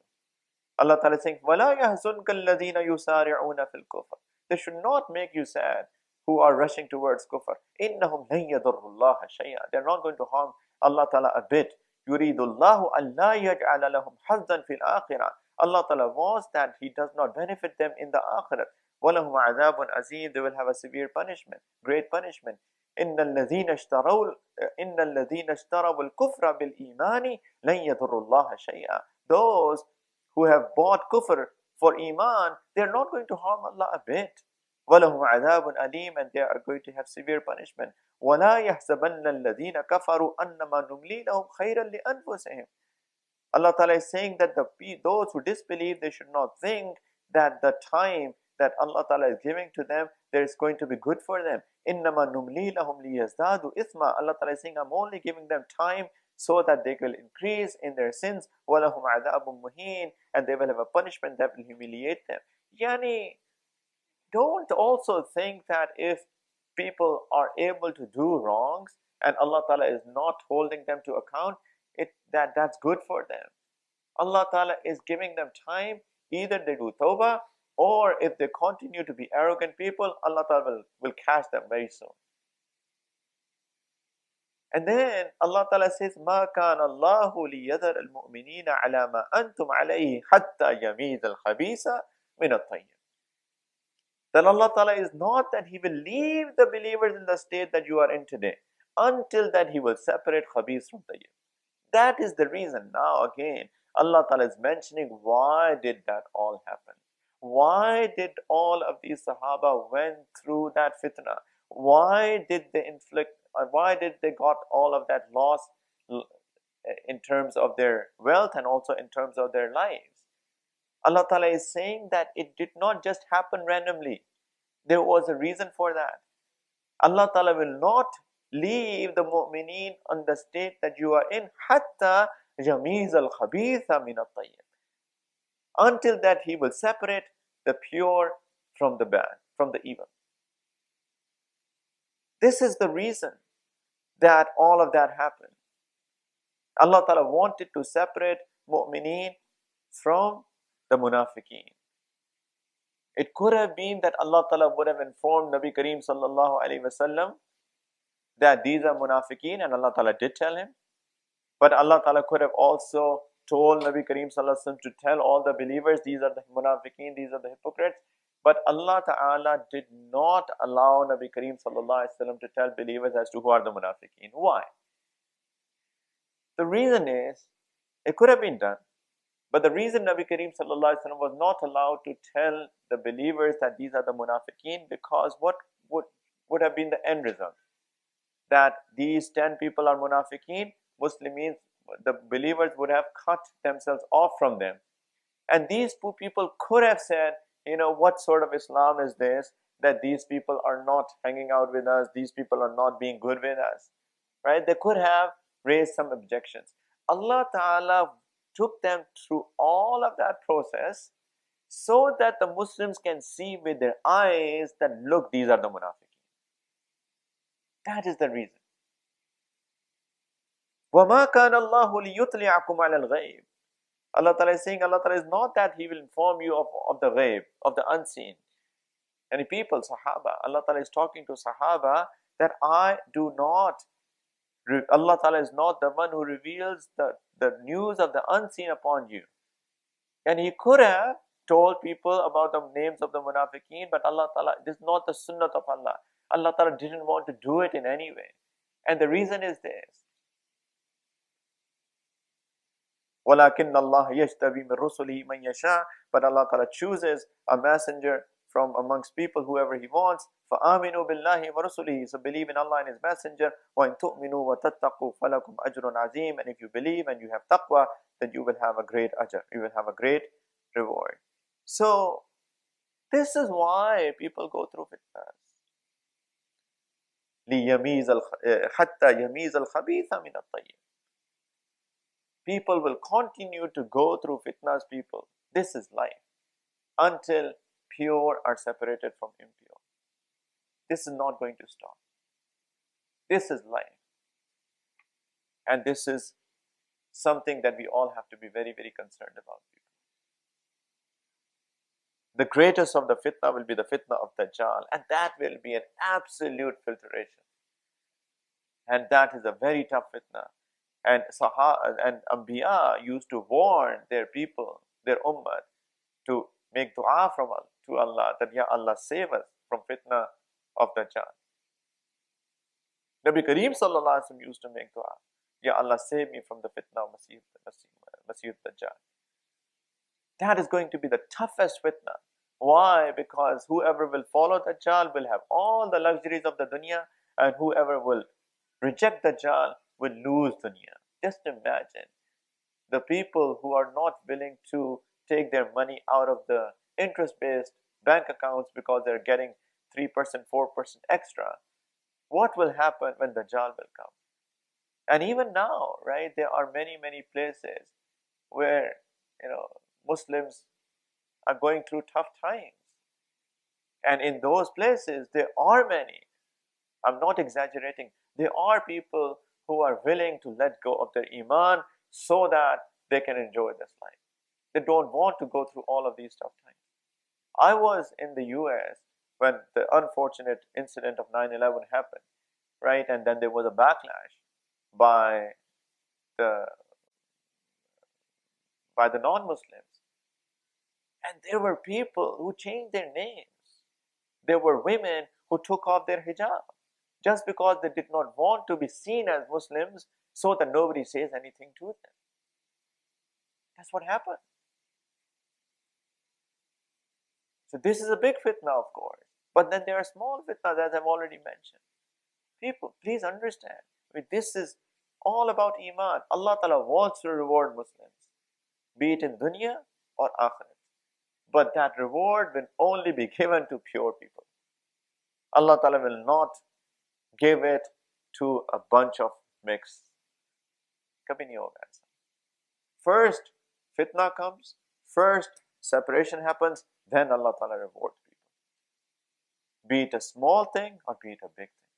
Allah Ta'ala is saying, وَلَا يَحْزُنْكَ الَّذِينَ يُسَارِعُونَ فِي الْكُفْرِ. They should not make you sad who are rushing towards kufr. إِنَّهُمْ لَن يَضُرُّوا اللَّهَ شَيْئًا. They're not going to harm Allah Ta'ala a bit. يُرِيدُ اللَّهُ أَلَّا يَجْعَلَ لَهُمْ حَظًّا فِي الْآخِرَةِ. Allah Ta'ala wants that He does not benefit them in the akhirat. وَلَهُمْ عَذَابٌ عَظِيمٌ. They will have a severe punishment, great punishment. إِنَّ الَّذِينَ اشْتَرَوُا الْكُفْرَ بِالْإِيمَانِ لَن يَضُرُّوا اللَّهَ شَيْئًا. Those who have bought kufr for Iman, they are not going to harm Allah a bit. وَلَهُمْ عَذَابٌ أَلِيمٌ. And they are going to have severe punishment. وَلَا يَحْسَبَنَّ الَّذِينَ كَفَرُوا أَنَّمَا نُمْلِي لَهُمْ خَيْرًا لِأَنفُسِهِمْ. Allah Ta'ala is saying that those who disbelieve, they should not think that the time that Allah Ta'ala is giving to them, there is going to be good for them. إِنَّمَا نُمْلِي لَهُمْ لِيَزْدَادُوا إِثْمًا. Allah Ta'ala is saying, I'm only giving them time so that they will increase in their sins. وَلَهُمْ عَذَابٌ مُهِينٌ. And they will have a punishment that will humiliate them. Yani, don't also think that if people are able to do wrongs and Allah Ta'ala is not holding them to account, that's good for them. Allah Ta'ala is giving them time. Either they do tawbah, or if they continue to be arrogant people, Allah Ta'ala will catch them very soon. And then Allah Ta'ala says, مَا كَانَ اللَّهُ لِيَذَرَ الْمُؤْمِنِينَ عَلَى مَا أَنْتُمْ عَلَيْهِ حَتَّى يَمِيزَ الْخَبِيثَ مِنَ الطَّيِّبِ. Then Allah Ta'ala is not that He will leave the believers in the state that you are in today, until that He will separate khabith from tayyib. That is the reason. Now again, Allah Ta'ala is mentioning why did that all happen. Why did all of these Sahaba went through that fitna? Why did they got all of that loss in terms of their wealth and also in terms of their lives? Allah Ta'ala is saying that it did not just happen randomly. There was a reason for that. Allah Ta'ala will not leave the mu'mineen on the state that you are in hatta yamiz al-khabitha min at-tayyib. Until that He will separate the pure from the bad, from the evil. This is the reason that all of that happened. Allah Ta'ala wanted to separate mu'mineen from the munafiqeen. It could have been that Allah Ta'ala would have informed Nabi Kareem sallallahu alayhi wasallam that these are munafiqeen, and Allah Ta'ala did tell him. But Allah Ta'ala could have also told Nabi Kareem sallallahu alayhi wasallam to tell all the believers, these are the munafiqeen, these are the hypocrites. But Allah Ta'ala did not allow Nabi Kareem sallallahu alayhi wasallam to tell believers as to who are the munafiqeen. Why? The reason is, it could have been done, but the reason Nabi Kareem sallallahu alaihi wasallam was not allowed to tell the believers that these are the munafiqeen, because what would have been the end result? That these 10 people are munafiqeen, Muslims, the believers would have cut themselves off from them. And these two people could have said, what sort of Islam is this, that these people are not hanging out with us, these people are not being good with us, right? They could have raised some objections. Allah Ta'ala took them through all of that process so that the Muslims can see with their eyes that, look, these are the munafiqeen. That is the reason. وَمَا كَانَ اللَّهُ لِيُطْلِعَكُمْ عَلَى الْغَيْبِ. Allah Ta'ala is saying, Allah Ta'ala is not that He will inform you of the ghaib, of the unseen. Any people, Sahaba, Allah Ta'ala is talking to Sahaba that Allah Ta'ala is not the one who reveals the news of the unseen upon you. And He could have told people about the names of the munafiqeen, but Allah Ta'ala, this is not the sunnah of Allah. Allah Ta'ala didn't want to do it in any way. And the reason is this. وَلَكِنَّ اللَّهَ يَجْتَبِي مِنْ رُسُلِهِ مَنْ يَشَاءُ. But Allah Ta'ala chooses a messenger from amongst people, whoever He wants. فَآمِنُوا بِاللَّهِ وَرُسُلِهِ. So believe in Allah and His messenger. وَإِن تُؤْمِنُوا وَتَتَّقُوا فَلَكُمْ أَجْرٌ عَظِيمٌ. And if you believe and you have taqwa, then you will have a great ajr. You will have a great reward. So this is why people go through fitnas. حَتَّى يَمِيزَ الْخَبِيثَ مِنَ الطَّيِّبِ. People will continue to go through fitnas, people. This is life. Until pure are separated from impure. This is not going to stop. This is life. And this is something that we all have to be very, very concerned about, people. The greatest of the fitna will be the fitna of Dajjal, and that will be an absolute filtration. And that is a very tough fitna. And Anbiya used to warn their people, their ummah, to make dua to Allah, that Ya Allah, save us from fitna of Dajjal. Nabi Kareem sallallahu alaihi wasallam used to make dua, Ya Allah, save me from the fitna of Masih Dajjal. That is going to be the toughest fitna. Why? Because whoever will follow Dajjal will have all the luxuries of the dunya, and whoever will reject Dajjal will lose dunya. Just imagine the people who are not willing to take their money out of the interest-based bank accounts because they're getting 3%, 4% extra, what will happen when the Dajjal will come? And even now, right, there are many, many places where, Muslims are going through tough times. And in those places, there are many, I'm not exaggerating, there are people who are willing to let go of their Iman so that they can enjoy this life. They don't want to go through all of these tough times. I was in the US when the unfortunate incident of 9/11 happened, right? And then there was a backlash by the non-Muslims. And there were people who changed their names. There were women who took off their hijab just because they did not want to be seen as Muslims so that nobody says anything to them. That's what happened. So this is a big fitna, of course. But then there are small fitnas, as I've already mentioned. People, please understand, this is all about Iman. Allah Ta'ala wants to reward Muslims, be it in dunya or akhirat. But that reward will only be given to pure people. Allah Ta'ala will not give it to a bunch of mix. Kabhi nahi hoga aisa. First, fitna comes. First, separation happens. Then Allah Ta'ala rewards people. Be it a small thing or be it a big thing.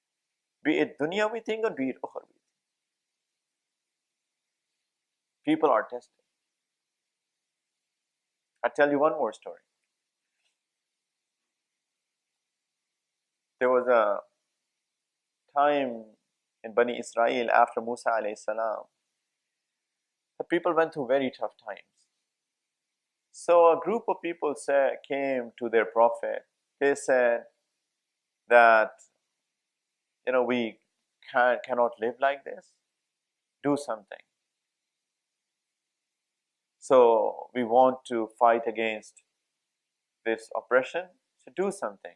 Be it dunyawi thing or be it ukhrawi thing. People are tested. I'll tell you one more story. There was a time in Bani Israel after Musa alayhi salam. The people went through very tough times. So a group of people came to their prophet. They said that, we cannot live like this. Do something. So we want to fight against this oppression. So do something.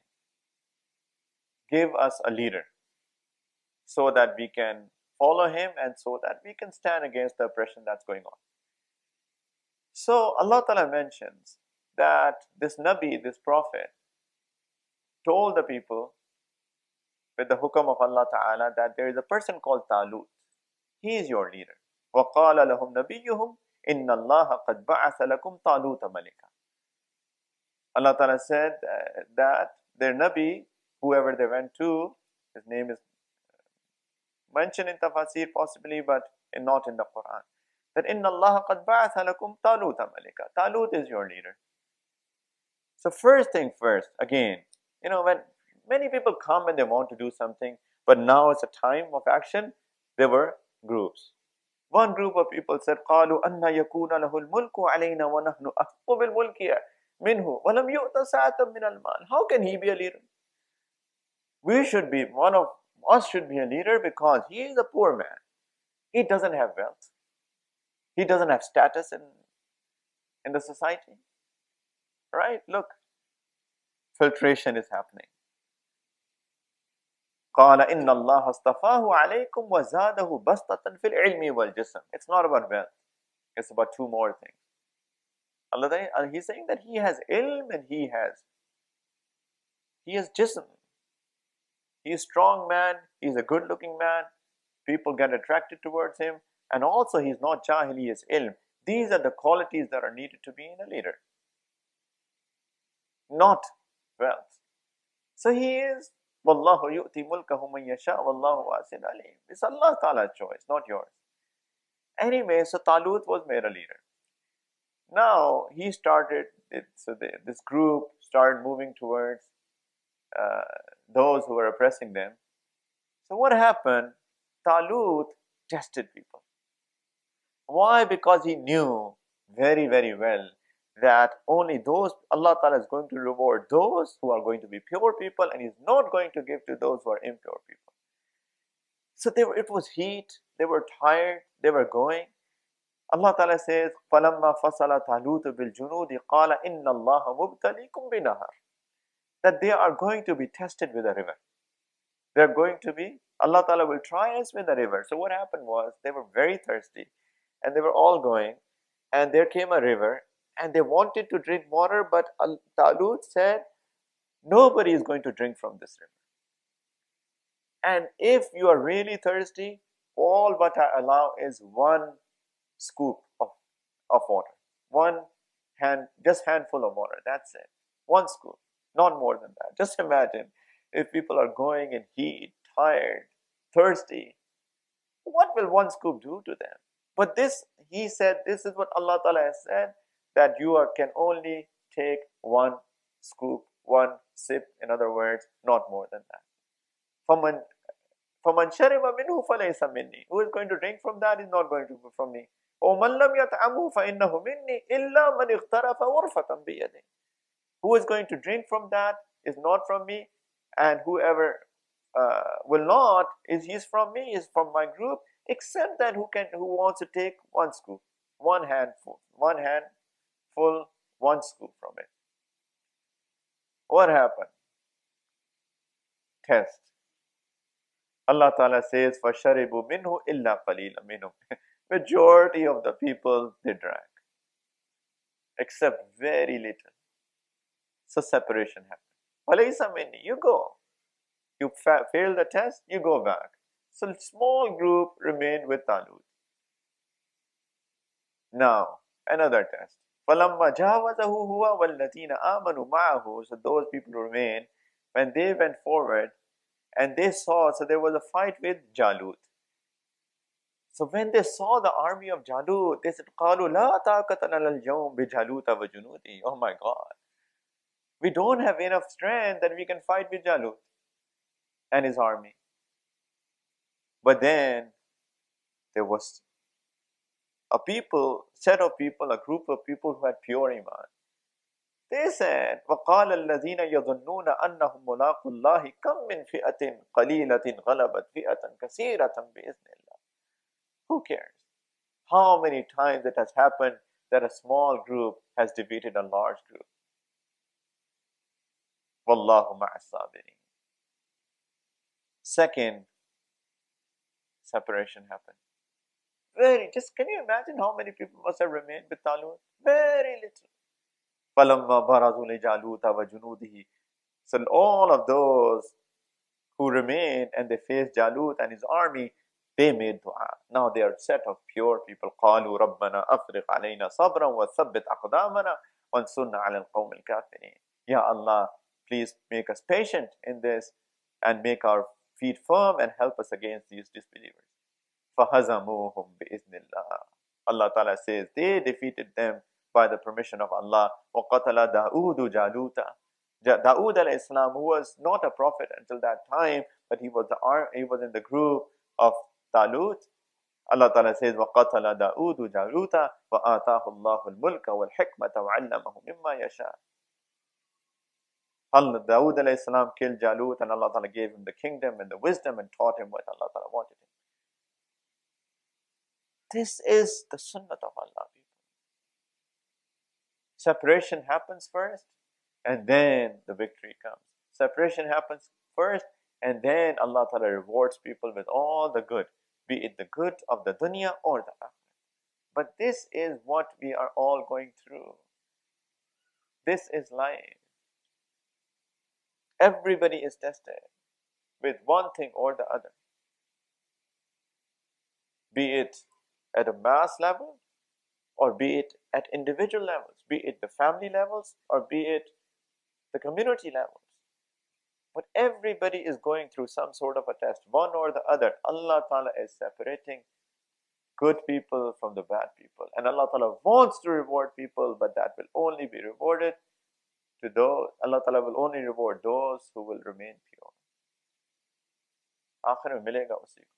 Give us a leader so that we can follow him and so that we can stand against the oppression that's going on. So Allah Ta'ala mentions that this Nabi, this Prophet, told the people with the hukam of Allah Ta'ala that there is a person called Talut. He is your leader. وَقَالَ لَهُمْ نَبِيُّهُمْ إِنَّ اللَّهَ قَدْ بَعَثَ لَكُمْ طَالُوتَ مَلِكًا. Allah Ta'ala said that their Nabi, whoever they went to, his name is mentioned in Tafasir possibly, but not in the Quran. That إِنَّ اللَّهَ قَدْ بَعَثَ لَكُمْ طَالُوتَ مَلِكًا. Talut is your leader. So first thing first, again, when many people come and they want to do something, but now it's a time of action, there were groups. One group of people said, قَالُوا أَنَّ يَكُونَ لَهُ الْمُلْكُ عَلَيْنَا وَنَحْنُ أَحْقُ بِالْمُلْكِ مِنْهُ وَلَمْ يُؤْتَ سَاعَةً مِنَ الْمَالِ. How can he be a leader? One of us should be a leader because he is a poor man. He doesn't have wealth. He doesn't have status in the society. Right? Look, filtration is happening. قَالَ إِنَّ اللَّهَ اصْطَفَاهُ عَلَيْكُمْ وَزَادَهُ بَسْطَةً فِي الْعِلْمِ وَالْجِسْمِ. It's not about wealth. It's about two more things. Allah, He's saying that He has ilm and He has jism. He is a strong man. He's a good-looking man. People get attracted towards him. And also, he's not jahil, he is ilm. These are the qualities that are needed to be in a leader. Not wealth. So he is, وَاللَّهُ يُؤْتِي مُلْكَهُ مَنْ يَشَاءُ وَاللَّهُ وَاسِعٌ عَلِيمٌ. It's Allah Ta'ala's choice, not yours. Anyway, so Talut was made a leader. Now, he started, this group started moving towards those who were oppressing them. So what happened? Talut tested people. Why? Because he knew very, very well that only those, Allah Ta'ala is going to reward those who are going to be pure people, and He's not going to give to those who are impure people. So it was heat, they were tired, they were going. Allah Ta'ala says, فَلَمَّا فَصَلَ طَالُوتُ بِالْجُنُودِ قَالَ إِنَّ اللَّهَ مُبْتَلِيكُمْ بِنَهَرٍ. That they are going to be tested with a river. They're going to be, Allah Ta'ala will try us with a river. So what happened was, they were very thirsty, and they were all going, and there came a river, and they wanted to drink water, but Talut said, nobody is going to drink from this river. And if you are really thirsty, all what I allow is one scoop of water. One hand, just handful of water. That's it. One scoop. Not more than that. Just imagine if people are going in heat, tired, thirsty, what will one scoop do to them? But this, he said, this is what Allah Ta'ala has said, that can only take one scoop, one sip, in other words, not more than that. فَمَنْ شَرِبَ مِنْهُ فَلَيْسَ مِنِّي. Who is going to drink from that is not going to be from me. وَمَنْ لَمْ يَطْعَمْهُ فَإِنَّهُ مِنِّي إِلَّا مَنِ اغْتَرَفَ غُرْفَةً بِيَدِهِ. Who is going to drink from that is not from me, and whoever will not he's from me, is from my group, except that who wants to take one scoop, one handful, one scoop from it. What happened? Test. Allah Ta'ala says, فَشَرِبُوا مِنْهُ إِلَّا قَلِيلًا مِنْهُمْ. Majority of the people, they drank, except very little. So separation happened. وَلَيْسَ مِنِّي. You go. You fail the test, you go back. So small group remained with Talut. Now, another test. فَلَمَّا جَاوَزَهُ هُوَ وَالَّذِينَ آمَنُوا مَعَهُ. So those people remained, when they went forward, and they saw, so there was a fight with Jalut. So when they saw the army of Jalut, they said, قَالُوا لَا طَاقَةَ لَنَا الْيَوْمِ بِجَالُوتَ وَجُنُودِهِ. Oh my God. We don't have enough strength that we can fight with Jalut and his army. But then there was a group of people who had pure Iman. They said, وَقَالَ الَّذِينَ يَظُنُّونَ أَنَّهُمْ مُلَاقُو اللَّهِ كَمْ مِنْ فِئَةٍ قَلِيلَةٍ غَلَبَتْ فِئَةً كَثِيرَةً بِإِذْنِ اللَّهِ. Who cares? How many times it has happened that a small group has defeated a large group? وَاللَّهُ مَعَ الصَّابِرِينَ. Second, separation happened. Can you imagine how many people must have remained with Talut? Very little. فَلَمَّا بَرَزُوا لِجَالُوتَ وَجُنُودِهِ. So all of those who remained and they faced Jalut and his army, they made dua. Now they are a set of pure people. قَالُوا رَبَّنَا أَفْرِغْ عَلَيْنَا صَبْرًا وَثَبِّتْ أَقْدَامَنَا وَانْصُرْنَا عَلَى الْقَوْمِ الْكَافِرِينَ. Ya Allah, please make us patient in this and make our feet firm and help us against these disbelievers. فَهَزَمُوهُمْ بِإِذْنِ اللَّهِ. Allah Ta'ala says, they defeated them by the permission of Allah. وَقَتَلَ دَاوُودُ جَالُوتَ. Dawood alayhi salam, who was not a prophet until that time, but he was in the group of Talut. Allah Ta'ala says, وَقَتَلَ دَاوُودُ جَالُوتَ وَآتَاهُ اللَّهُ الْمُلْكَ وَالْحِكْمَةَ وَعَلَّمَهُ مِمَّا يَشَاءُ. Dawood alayhi salam killed Jalut, and Allah Ta'ala gave him the kingdom and the wisdom and taught him what Allah Ta'ala wanted him. This is the sunnah of Allah, people. Separation happens first, and then the victory comes. Separation happens first, and then Allah Ta'ala rewards people with all the good, be it the good of the dunya or the akhirah. But this is what we are all going through. This is life. Everybody is tested with one thing or the other. Be it at a mass level, or be it at individual levels, be it the family levels, or be it the community levels. But everybody is going through some sort of a test, one or the other. Allah Ta'ala is separating good people from the bad people. And Allah Ta'ala wants to reward people, but that will only be rewarded to those. Allah Ta'ala will only reward those who will remain pure. आखिर में मिलेगा उसी को.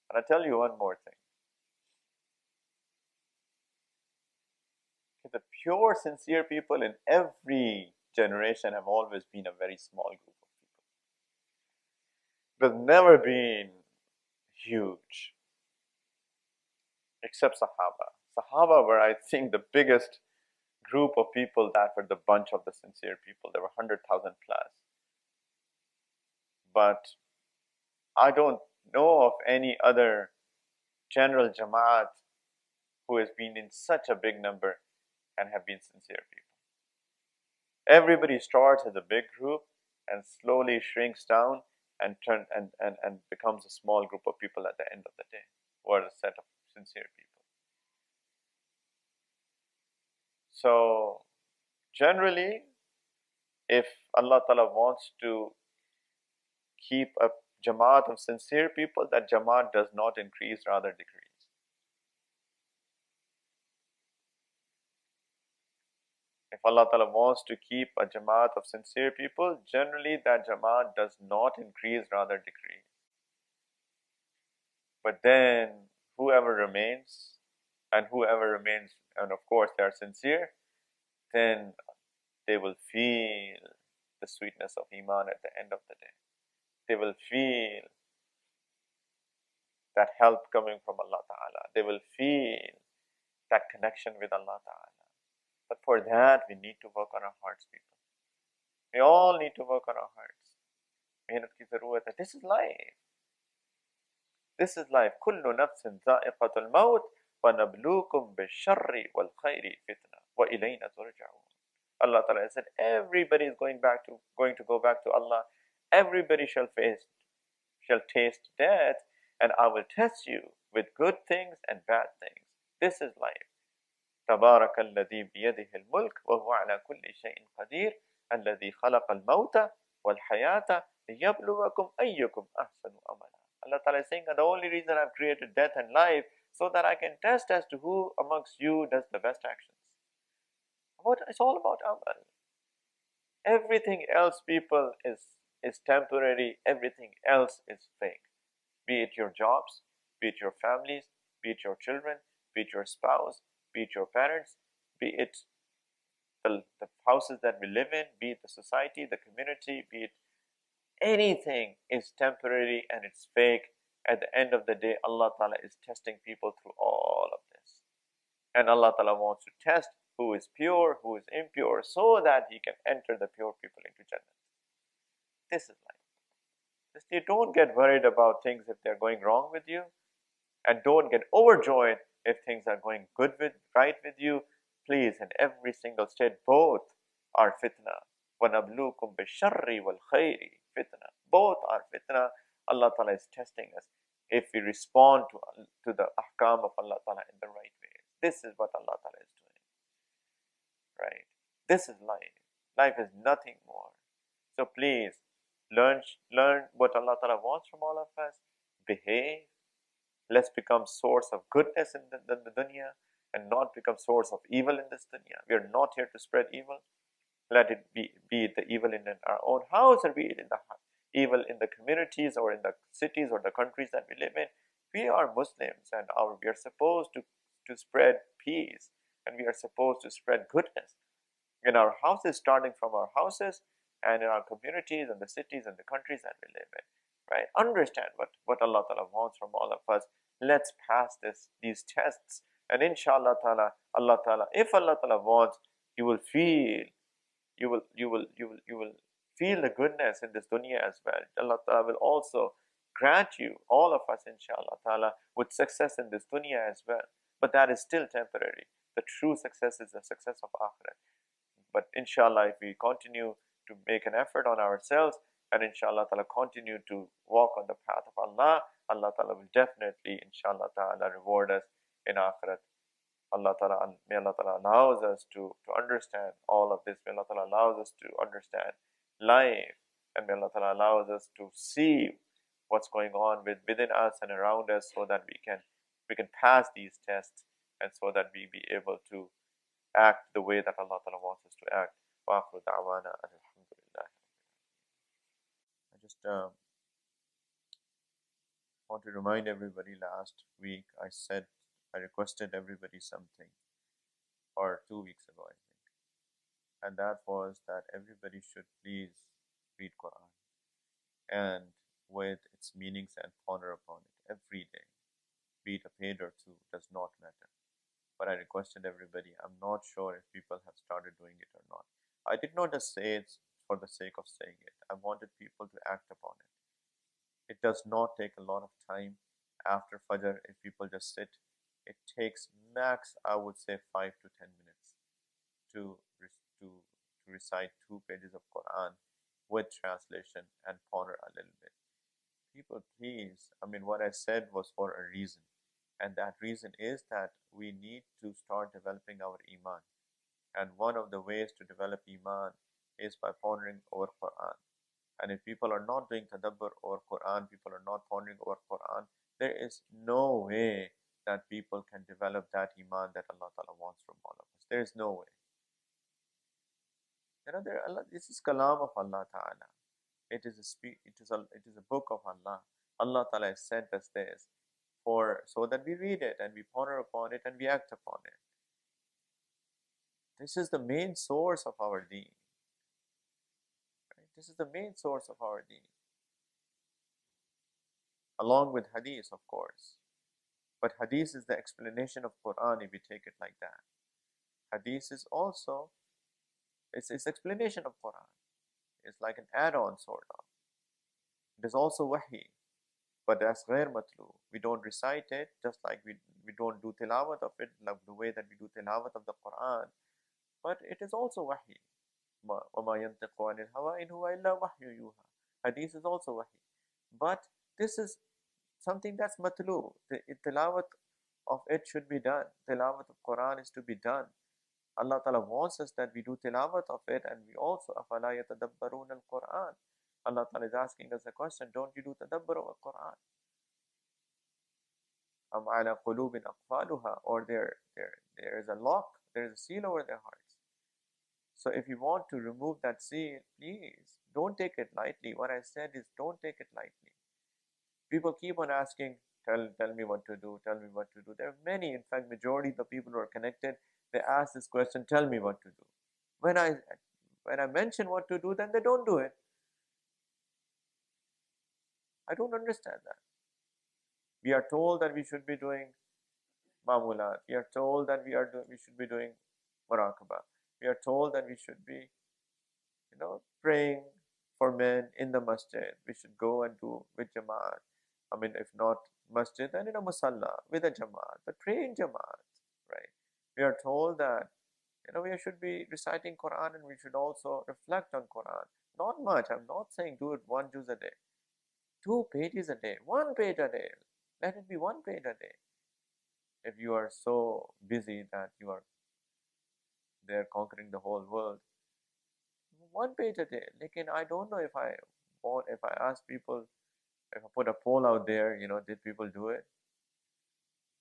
And I tell you one more thing. The pure, sincere people in every generation have always been a very small group of people. There's never been huge, except Sahaba. Sahaba were, I think, the biggest group of people that were the bunch of the sincere people. There were 100,000 plus. but I don't know of any other general Jamaat who has been in such a big number and have been sincere people. Everybody starts as a big group and slowly shrinks down and becomes a small group of people at the end of the day, or a set of sincere people. So generally, if Allah Ta'ala wants to keep a Jamaat of sincere people, that Jamaat does not increase, rather decrease. If Allah Ta'ala wants to keep a Jamaat of sincere people, generally that Jamaat does not increase, rather decrease. But then whoever remains, and of course they are sincere, then they will feel the sweetness of Iman at the end of the day. They will feel that help coming from Allah Ta'ala. They will feel that connection with Allah Ta'ala. But for that, we need to work on our hearts, people. We all need to work on our hearts. मेहनत की ज़रूरत है. This is life. This is life. كل نفس ذائقة الموت وَنَبْلُوكُمْ بِالشَّرِّ وَالْخَيْرِ فِتْنَةً وَإِلَيْنَا تُرْجَعُونَ. Allah Ta'ala said, everybody is going to go back to Allah. Everybody shall taste death, and I will test you with good things and bad things. This is life. تبارك الذي بيده الملك وهو على كل شيء قدير الذي خلق الموت والحياة ليبلوكم أيكم أحسن عملا. Allah Ta'ala is saying that the only reason I've created death and life so that I can test as to who amongst you does the best actions. It's all about amal. Everything else, people, is temporary. Everything else is fake. Be it your jobs, be it your families, be it your children, be it your spouse, be it your parents, be it the houses that we live in, be it the society, the community, be it anything is temporary and it's fake. At the end of the day, Allah Ta'ala is testing people through all of this. And Allah Ta'ala wants to test who is pure, who is impure, so that He can enter the pure people into Jannah. This is life. You don't get worried about things if they're going wrong with you, and don't get overjoyed if things are going right with you. Please, in every single state, both are fitna. وَنَبْلُوكُمْ بِالشَّرِّ وَالْخَيْرِ fitna. Both are fitna. Allah Ta'ala is testing us if we respond to the ahkam of Allah Ta'ala in the right way. This is what Allah Ta'ala is doing. Right? This is life. Life is nothing more. So please, learn what Allah Ta'ala wants from all of us. Behave. Let's become source of goodness in the dunya and not become source of evil in this dunya. We are not here to spread evil. Let it be the evil in our own house, or be it in the evil in the communities or in the cities or the countries that we live in. We are Muslims, and we are supposed to spread peace, and we are supposed to spread goodness in our houses, starting from our houses, and in our communities and the cities and the countries that we live in. Right? Understand what Allah Ta'ala wants from all of us. Let's pass these tests, and inshallah Ta'ala, Allah Ta'ala, if Allah Ta'ala wants, you will feel the goodness in this dunya as well. Allah Ta'ala will also grant you, all of us, inshallah Ta'ala, with success in this dunya as well. But that is still temporary. The true success is the success of Akhirat. But inshallah, if we continue to make an effort on ourselves, and inshallah Ta'ala continue to walk on the path of Allah, Allah Ta'ala will definitely, inshallah Ta'ala, reward us in Akhirat. May Allah Ta'ala allows us to understand all of this. May Allah Ta'ala allows us to understand life, and may Allah Ta'ala allows us to see what's going on within us and around us, so that we can pass these tests, and so that we be able to act the way that Allah Ta'ala wants us to act. Wa akhiru da'wana alhamdulillah. I just want to remind everybody, last week I requested everybody something, or 2 weeks ago I think, and that was that everybody should please read Quran, and with its meanings, and ponder upon it every day, be it a page or two, does not matter. But I requested everybody. I'm not sure if people have started doing it or not. I did not just say it for the sake of saying it. I wanted people to act upon it. It does not take a lot of time after Fajr if people just sit. It takes max, I would say, 5 to 10 minutes to to recite 2 pages of Quran with translation and ponder a little bit. People, please, I mean, what I said was for a reason, and that reason is that we need to start developing our Iman. And one of the ways to develop Iman is by pondering over Quran. And if people are not doing tadabbur over Quran, people are not pondering over Quran, there is no way that people can develop that Iman that Allah Ta'ala wants from all of us. There is no way. This is kalam of Allah Ta'ala. It is a book of Allah. Allah Ta'ala has sent us this so that we read it and we ponder upon it and we act upon it. This is the main source of our deen. Right? This is the main source of our deen. Along with hadith, of course. But hadith is the explanation of Quran if we take it like that. Hadith is also, it's explanation of Quran. It's like an add-on sort of. It is also wahi, but that's ghair matlu. We don't recite it just like we don't do tilawat of it like the way that we do tilawat of the Quran. But it is also wahi. وَمَا يَنْتِقُ عَنِ الْهَوَىٰ إِنْ هُوَ إِلَّا وَحْيٌ يُوحَىٰ. Hadith is also wahi. But this is something that's matlu. The tilawat of it should be done. Tilawat of Quran is to be done. Allah Ta'ala wants us that we do tilawat of it, and we also أَفَلَا يَتَدَبَّرُونَ الْقُرْآنَ. Allah Ta'ala is asking us a question, don't you do tadabbur of Quran? أَمْ عَلَى قُلُوبٍ أَقْفَالُهَا. Or there is a lock, there is a seal over their hearts. So if you want to remove that seal, please don't take it lightly. What I said is don't take it lightly. People keep on asking, tell me what to do, tell me what to do. There are many, in fact, majority of the people who are connected, they ask this question, tell me what to do. When I mention what to do, then they don't do it. I don't understand that. We are told that we should be doing mamulat. We are told that we should be doing muraqabah. We are told that we should be, praying for men in the masjid. We should go and do with jamaat. I mean, if not masjid, then in a musalla with a jamaat. But pray in jamaat, right? We are told that, we should be reciting Quran and we should also reflect on Quran. Not much. I'm not saying do it 1 juz a day. 2 pages a day. 1 page a day. Let it be 1 page a day. If you are so busy that you are there conquering the whole world, 1 page a day. Like, I don't know if I ask people, if I put a poll out there, did people do it?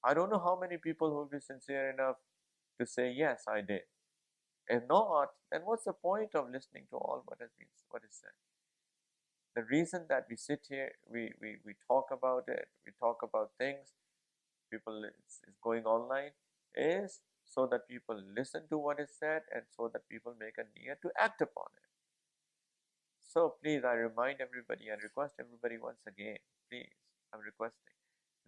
I don't know how many people will be sincere enough to say, yes, I did. If not, then what's the point of listening to all what is said? The reason that we sit here, we talk about it, we talk about things, people is going online, is so that people listen to what is said and so that people make a niyyah to act upon it. So please, I remind everybody and request everybody once again, please, I'm requesting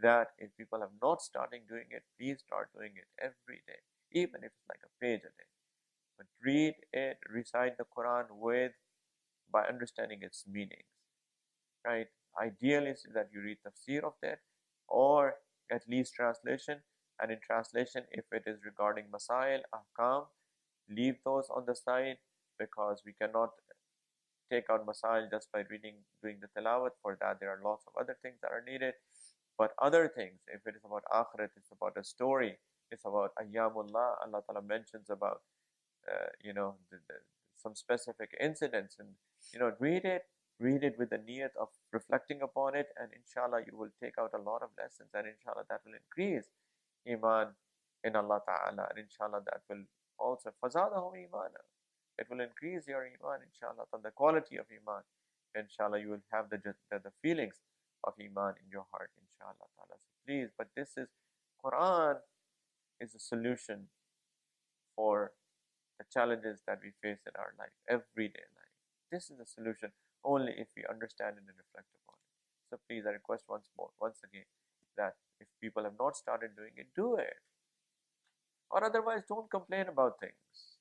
that if people have not started doing it, please start doing it every day, even if it's like a page a day. But read it, recite the Quran by understanding its meanings, right? Ideally is that you read tafsir of that, or at least translation. And in translation, if it is regarding masail, ahkam, leave those on the side, because we cannot take out masail just by doing the tilawat. For that, there are lots of other things that are needed. But other things, if it is about akhirat, it's about a story, it's about ayyamullah, Allah Ta'ala mentions about, some specific incidents, and, read it with the niyat of reflecting upon it, and inshallah you will take out a lot of lessons, and inshallah that will increase Iman in Allah Ta'ala, and inshallah that will also fazadahum imana. It will increase your Iman, inshallah, and the quality of Iman. Inshallah, you will have the feelings of Iman in your heart, inshallah ta'ala. So please, but Quran is a solution for the challenges that we face in our life, everyday life. This is the solution only if we understand it and reflect upon it. So please, I request once again, that if people have not started doing it, do it. Or otherwise, don't complain about things.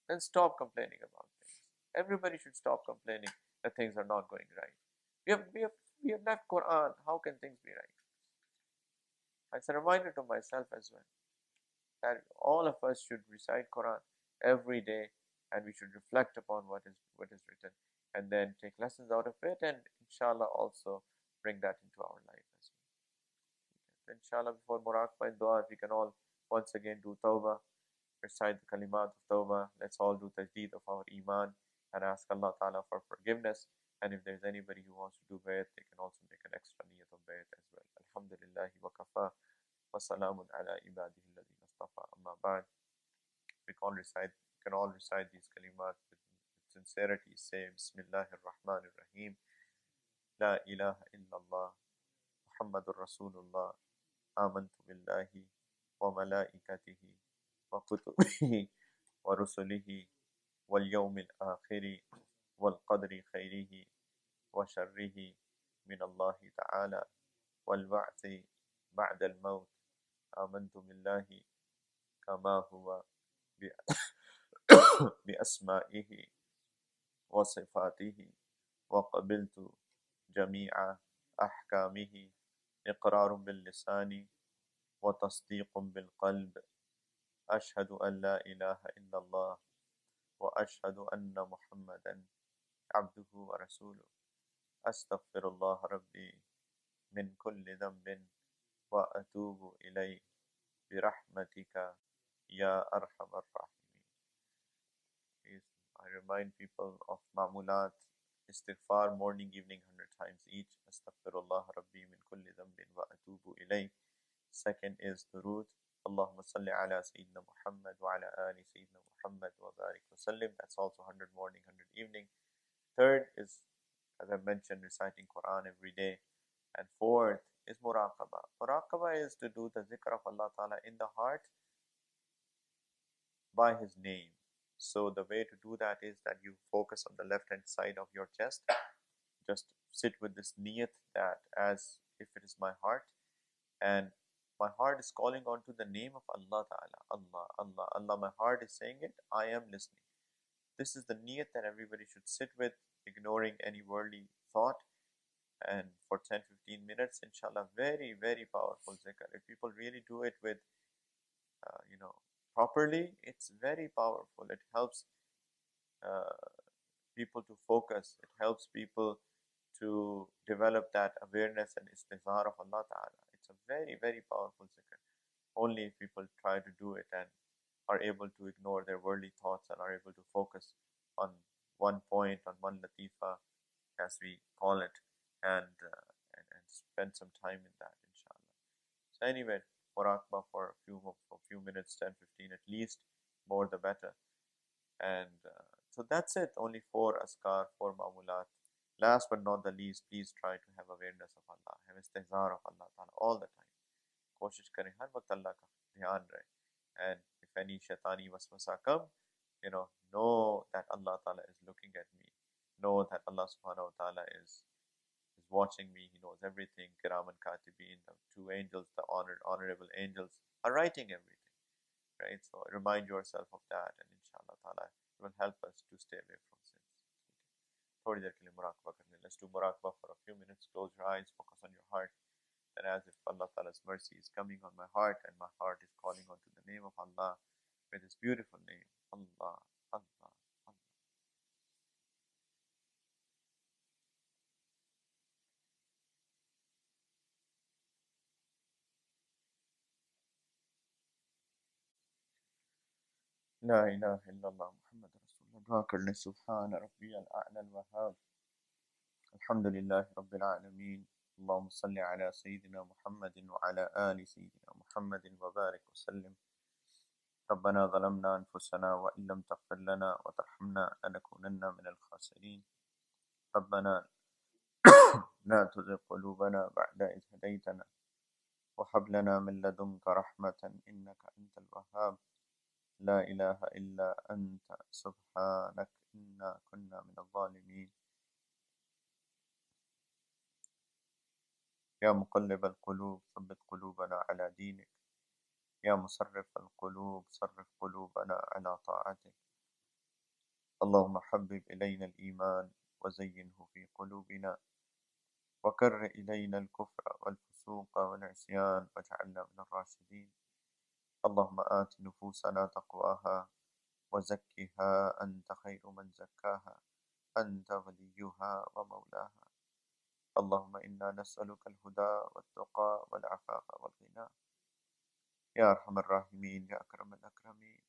Then stop complaining about things. Everybody should stop complaining that things are not going right. We have We have left Quran. How can things be right? It's a reminder to myself as well that all of us should recite Quran every day, and we should reflect upon what is written, and then take lessons out of it, and inshallah also bring that into our life as well. So inshallah, before Muraqabah and Dua, we can all once again do Tawbah, recite the Kalimat of Tawbah. Let's all do Tajdeed of our Iman and ask Allah Ta'ala for forgiveness. And if there's anybody who wants to do bayat, they can also make an extra niyat of bayat as well. Alhamdulillahi wa kafa wa salamun ala ibadihi alladhina istafa amma ba'd. We can all recite these kalimat with sincerity. Say Bismillahir Rahmanir Rahim. La ilaha illallah Muhammadur Rasulullah. Amantu billahi wa malaikatihi wa kutubihi wa rusulihi wal yawmil akhiri wal qadri khairihi wa sharrihi min Allah ta'ala wal ba'thi ba'da al maut. Amantu billahi kama huwa bi asma'ihi wa sifatihi wa qabiltu jami'a ahkamihi إقرار باللسان وتصديق بالقلب أشهد أن لا إله إلا الله وأشهد أن محمدا عبده ورسوله أستغفر الله ربي من كل ذنب وأتوب إليه برحمتك يا أرحم الراحمين. I remind people of Ma'mulat, Istighfar, morning, evening, 100 times each. Astaghfirullah Rabbi min kulli dhanbin wa atubu ilayh. Second is Durood. Allahumma salli ala Sayyidina Muhammad wa ala ali Sayyidina Muhammad wa barik wa sallim. That's also 100 morning, 100 evening. Third is, as I mentioned, reciting Quran every day. And fourth is Muraqabah. Muraqabah is to do the zikr of Allah Ta'ala in the heart by His name. So the way to do that is that you focus on the left hand side of your chest. Just sit with this niyat that as if it is my heart, and my heart is calling on to the name of Allah Ta'ala. Allah, Allah, Allah. My heart is saying it. I am listening. This is the niyat that everybody should sit with, ignoring any worldly thought. And for 10-15 minutes, inshallah, very, very powerful zikr. If people really do it with, properly, it's very powerful. It helps people to focus. It helps people to develop that awareness and istihzar of Allah Ta'ala. It's a very, very powerful zikr. Only if people try to do it and are able to ignore their worldly thoughts and are able to focus on one point, on one latifa, as we call it, and spend some time in that, inshallah. So anyway, Muraqabah for a few minutes, 10-15 at least, more the better. And so that's it. Only 4 askar, 4 ma'mulat. Last but not the least, please try to have awareness of Allah, have istihzar of Allah Ta'ala all the time. Koshish kare har waqt Allah ka dhyan rahe. And if any shaitani waswasa come, know that Allah Ta'ala is looking at me. Know that Allah Subhanahu wa Ta'ala is watching me. He knows everything. Kiraman Katibin, the 2 angels, the honorable angels are writing everything, right? So remind yourself of that, and inshallah Ta'ala it will help us to stay away from sins. Thodi der ke liye muraqabah karne. Let's do muraqabah for a few minutes. Close your eyes, focus on your heart, and as if Allah Ta'ala's mercy is coming on my heart, and my heart is calling on to the name of Allah with His beautiful name, Allah, Allah. لا إله إلا الله محمد رسول الله. دعا کرنے سبحان ربی الأعلى الوهاب. الحمد لله رب العالمين. اللهم صل على سيدنا محمد وعلى آل سيدنا محمد وبارك وسلم. ربنا ظلمنا أنفسنا وإن لم تغفر لنا وترحمنا لنكونن من الخاسرين. ربنا لا تزغ قلوبنا بعد إذ هديتنا وهب لنا من لدنك رحمة إنك أنت الوهاب. لا إله إلا أنت سبحانك إنا كنا من الظالمين. يا مقلب القلوب ثبت قلوبنا على دينك. يا مصرف القلوب صرف قلوبنا على طاعتك. اللهم حبب إلينا الإيمان وزينه في قلوبنا وكر إلينا الكفر والفسوق والعصيان واجعلنا من الراشدين. اللهم آت نفوسنا تقواها وزكها أنت خير من زكاها أنت وليها ومولاها. اللهم إنا نسألك الهدى والتقى والعفاف والغنى. Ya Arhamar Rahimin, Ya Akram al-Akramin.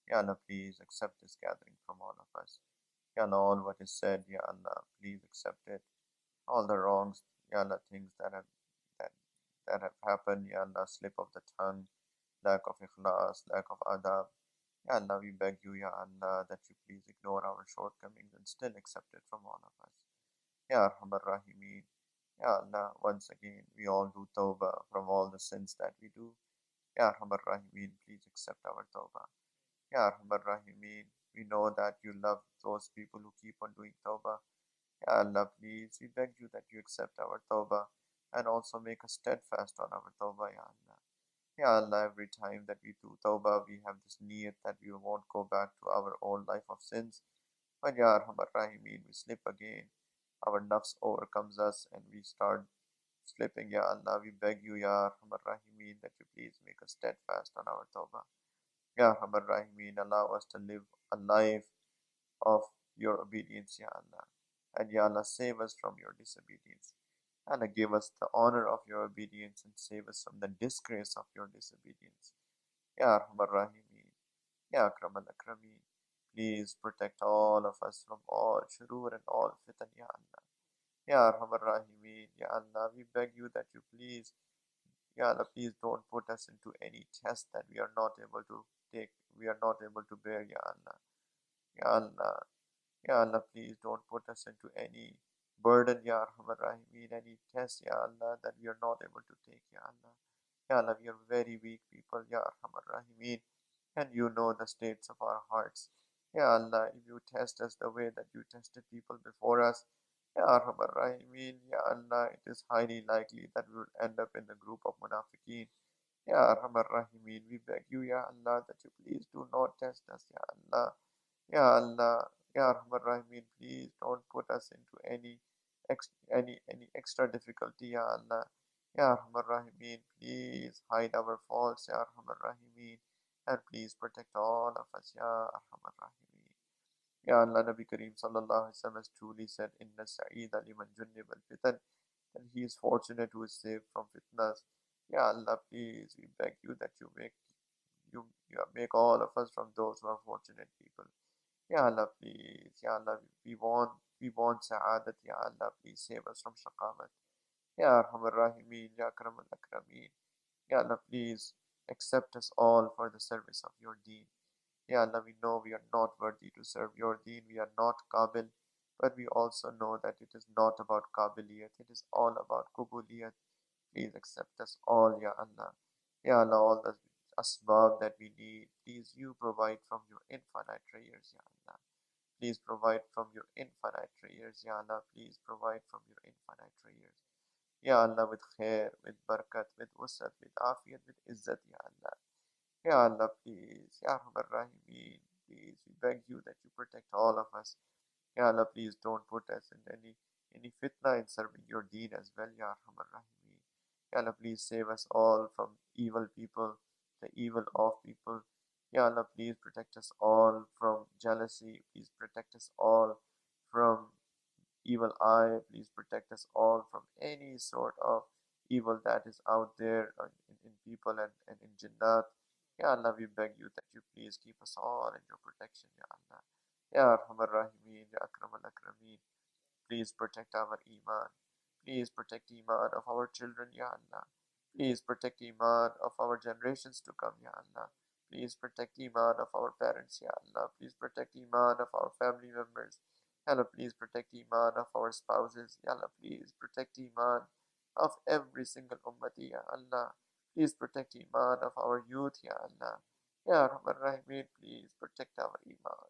Ya Allah, please accept this gathering from all of us. Ya Allah, all what is said, Ya Allah, please accept it. All the wrongs, Ya Allah, things that, that have happened, Ya Allah, slip of the tongue, lack of ikhlas, lack of adab. Ya Allah, we beg you, Ya Allah, that you please ignore our shortcomings and still accept it from all of us. Ya Arhamar Rahimin. Ya Allah, once again, we all do tawbah from all the sins that we do. Ya Arhamar Rahimin, please accept our tawbah. Ya Arhamar Rahimin, we know that you love those people who keep on doing tawbah. Ya Allah, please, we beg you that you accept our tawbah and also make us steadfast on our tawbah, Ya Allah. Ya Allah, every time that we do tawbah, we have this niyat that we won't go back to our old life of sins. But Ya Arhamar Rahimin, we slip again. Our nafs overcomes us and we start slipping. Ya Allah, we beg you, Ya Arhamar Rahimin, that you please make us steadfast on our tawbah. Ya Arhamar Rahimin, allow us to live a life of your obedience, Ya Allah. And Ya Allah, save us from your disobedience. Allah, give us the honor of your obedience and save us from the disgrace of your disobedience. Ya Arhamar Rahimin, Ya Akram al-Akramin. Please protect all of us from all shurur and all fitan, Ya Allah. Ya Arhamar Rahimin, Ya Allah, we beg you that you please, Ya Allah, please don't put us into any test that we are not able to take, we are not able to bear, Ya Allah. Ya Allah, Ya Allah, please don't put us into any burden, Ya Arhamar Rahimin, any test, Ya Allah, that we are not able to take, Ya Allah. Ya Allah, we are very weak people, Ya Arhamar Rahimin, and you know the states of our hearts. Ya Allah, if you test us the way that you tested people before us, Ya Arhamar Rahimin, Ya Allah, it is highly likely that we will end up in the group of Munafiqeen. Ya Arhamar Rahimin, we beg you, Ya Allah, that you please do not test us, Ya Allah. Ya Allah, Ya Arhamar Rahimin, please don't put us into any extra difficulty, Ya Allah. Ya Arhamar Rahimin, please hide our faults, Ya Arhamar Rahimin, and please protect all of us, Ya Arhamar Rahimin. Ya Allah, Nabi Kareem Sallallahu Alaihi Wasallam has truly said, Inna Sa'ida liman junnib al-fitan, and he is fortunate who is saved from fitnas. Ya Allah, please, we beg you that you make all of us from those who are fortunate people. Ya Allah, please, Ya Allah, we want sa'adat, Ya Allah, please save us from shaqamat. Ya Arhamar Rahimin, Ya Akram al-Akramin. Ya Allah, please accept us all for the service of your deen. Ya Allah, we know we are not worthy to serve your deen, we are not qabil, but we also know that it is not about qabiliyat, it is all about kubuliyat. Please accept us all, Ya Allah. Ya Allah, all the asbab that we need, please you provide from your infinite treasures, Ya Allah. Please provide from your infinite treasures, Ya Allah. Please provide from your infinite treasures. Ya Allah, with khair, with barakat, with wusat, with afiyat, with izzat, Ya Allah. Ya Allah, please, Ya Arhamar Rahimin, please, we beg you that you protect all of us. Ya Allah, please don't put us in any fitna in serving your deen as well, Ya Arhamar Rahimin. Ya Allah, please save us all from evil people, the evil of people. Ya Allah, please protect us all from jealousy. Please protect us all from evil eye. Please protect us all from any sort of evil that is out there in people and in jinnat. Ya Allah, we beg you that you please keep us all in your protection, Ya Allah. Ya Arhamar Rahimin, Ya Akram al-Akramin. Please protect our Iman. Please protect Iman of our children, Ya Allah. Please protect Iman of our generations to come, Ya Allah. Please protect Iman of our parents, Ya Allah. Please protect Iman of our family members. Ya Allah, please protect Iman of our spouses. Ya Allah, please protect Iman of every single ummati, Ya Allah. Please protect Iman of our youth, Ya Allah. Ya Rahman Rahim, please protect our Iman.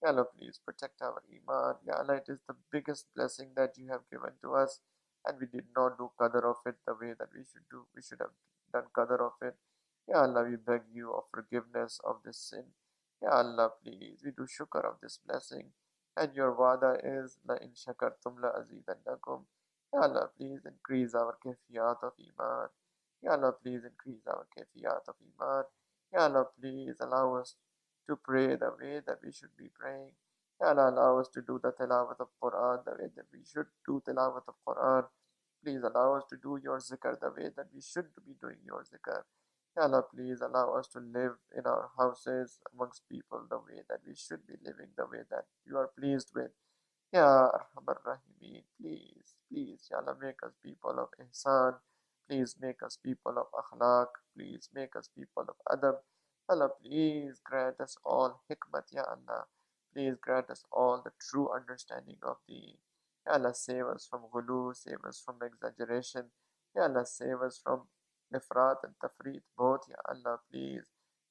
Ya Allah, please protect our Iman. Ya Allah, it is the biggest blessing that you have given to us, and we did not do qadr of it the way that we should do. We should have done qadr of it. Ya Allah, we beg you of forgiveness of this sin. Ya Allah, please, we do shukr of this blessing. And your wa'da is, La in shakartum la azidannakum. Ya Allah, please increase our kafiyat of Iman. Ya Allah, please increase our kafiyat of Iman. Ya Allah, please allow us to pray the way that we should be praying. Ya Allah, allow us to do the tilawat of Quran the way that we should do tilawat of Quran. Please allow us to do your zikr the way that we should be doing your zikr. Ya Allah, please allow us to live in our houses amongst people the way that we should be living, the way that you are pleased with. Ya Arhamar Rahimeen, please, please, Ya Allah, make us people of ihsan. Please make us people of akhlaq. Please make us people of adab. Allah, please grant us all hikmat, Ya Allah. Please grant us all the true understanding of the. Ya Allah, save us from ghulu, save us from exaggeration. Ya Allah, save us from ifrat and tafreet, both, Ya Allah, please.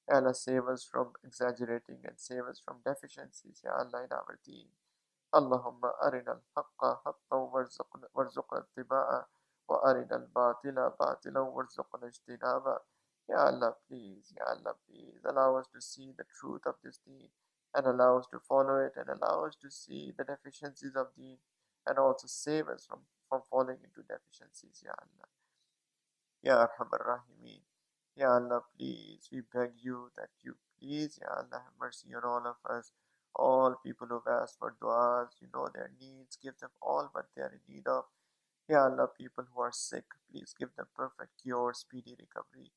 Ya Allah, save us from exaggerating and save us from deficiencies, Ya Allah, in our deen. اللهم أرنا الحق حقا وارزقنا اتباعه وأرنا الباطل باطلا وارزقنا اجتنابه. Ya Allah, please, Ya Allah, please allow us to see the truth of this deen and allow us to follow it and allow us to see the deficiencies of deen and also save us from falling into deficiencies, Ya Allah. Ya Arhamar Rahimeen. Ya Allah, please, we beg you that you please, Ya Allah, have mercy on all of us. All people who've asked for du'as, you know their needs, give them all what they are in need of. Ya Allah, people who are sick, please give them perfect cure, speedy recovery.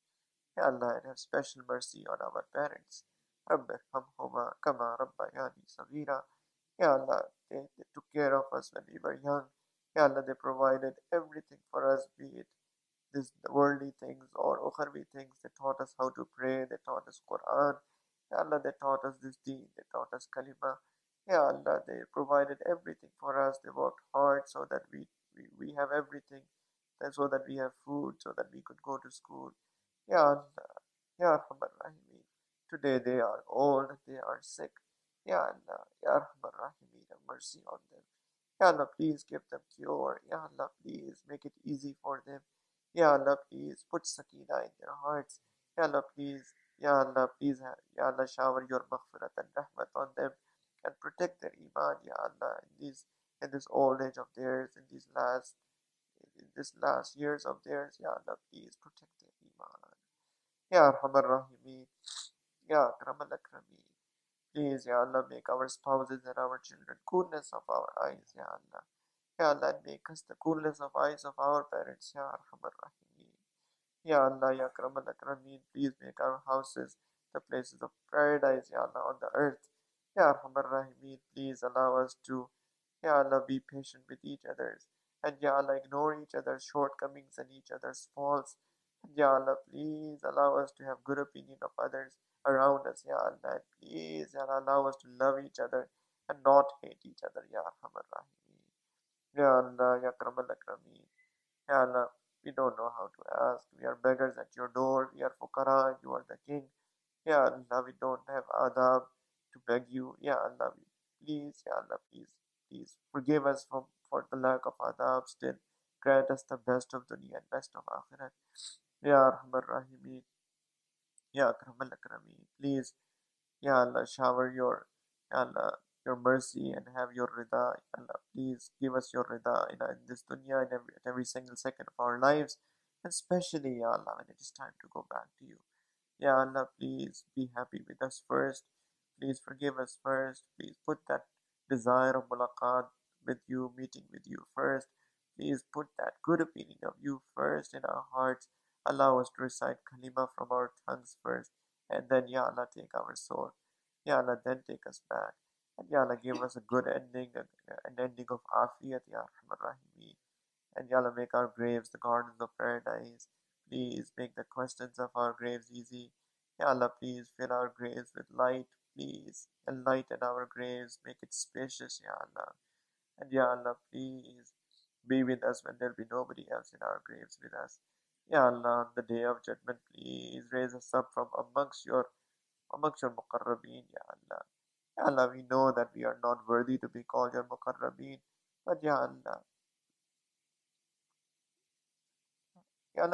Ya Allah, and have special mercy on our parents. رب ارحمهما كما ربياني صغيرا. Ya Allah, they took care of us when we were young. Ya Allah, they provided everything for us, be it this worldly things or ukharvi things. They taught us how to pray, they taught us Quran. Ya Allah, they taught us this deen, they taught us kalima. Ya Allah, they provided everything for us. They worked hard so that we have everything, and so that we have food, so that we could go to school. Ya Allah, Ya Rahman Rahimi. Today they are old, they are sick. Ya Allah, Ya Rahman Rahimi, have mercy on them. Ya Allah, please give them cure. Ya Allah, please make it easy for them. Ya Allah, please put sakina in their hearts. Ya Allah, please, Ya Allah, please, Ya Allah, shower your maghfirat and rahmat on them and protect their iman, Ya Allah, in this old age of theirs, in this last years of theirs, Ya Allah, please protect their iman. Ya Arhamar Rahimi, Ya Akramal Akramin. Please, Ya Allah, make our spouses and our children coolness of our eyes, Ya Allah. Ya Allah, make us the coolness of eyes of our parents, Ya Arhamar Rahim. Ya Allah, Ya Akramal Akrameen, please make our houses the places of paradise, Ya Allah, on the earth. Ya Arhamar Rahim, please allow us to, Ya Allah, be patient with each other. And Ya Allah, ignore each other's shortcomings and each other's faults. And Ya Allah, please allow us to have good opinion of others around us, Ya Allah. And please, Ya Allah, allow us to love each other and not hate each other, Ya Arhamar Rahim. Ya Allah, Ya Akramal Akrameen. Ya Allah, we don't know how to ask. We are beggars at your door. We are fuqara. You are the king. Ya Allah, we don't have adab to beg you. Ya Allah, please, Ya Allah, please, please forgive us for the lack of adab. Still, grant us the best of dunya and best of akhirat. Ya Arhamar Rahimi, Ya Akramal Akrameen. Please, Ya Allah, shower Ya Allah, your mercy and have your rida. Ya Allah, please give us your rida in this dunya and at every single second of our lives, and especially, Ya Allah, when it is time to go back to you. Ya Allah, please be happy with us first. Please forgive us first. Please put that desire of mulaqat with you, meeting with you first. Please put that good opinion of you first in our hearts. Allow us to recite kalima from our tongues first. And then, Ya Allah, take our soul. Ya Allah, then take us back. And Ya Allah, give us a good ending, an ending of afiyat, Ya Rahman Rahim. And Ya Allah, make our graves the gardens of paradise. Please make the questions of our graves easy. Ya Allah, please fill our graves with light. Please enlighten our graves. Make it spacious, Ya Allah. And Ya Allah, please be with us when there'll be nobody else in our graves with us. Ya Allah, on the day of judgment, please raise us up from amongst your muqarrabeen, Ya Allah. Ya Allah, we know that we are not worthy to be called your muqarrabeen, but Ya Allah,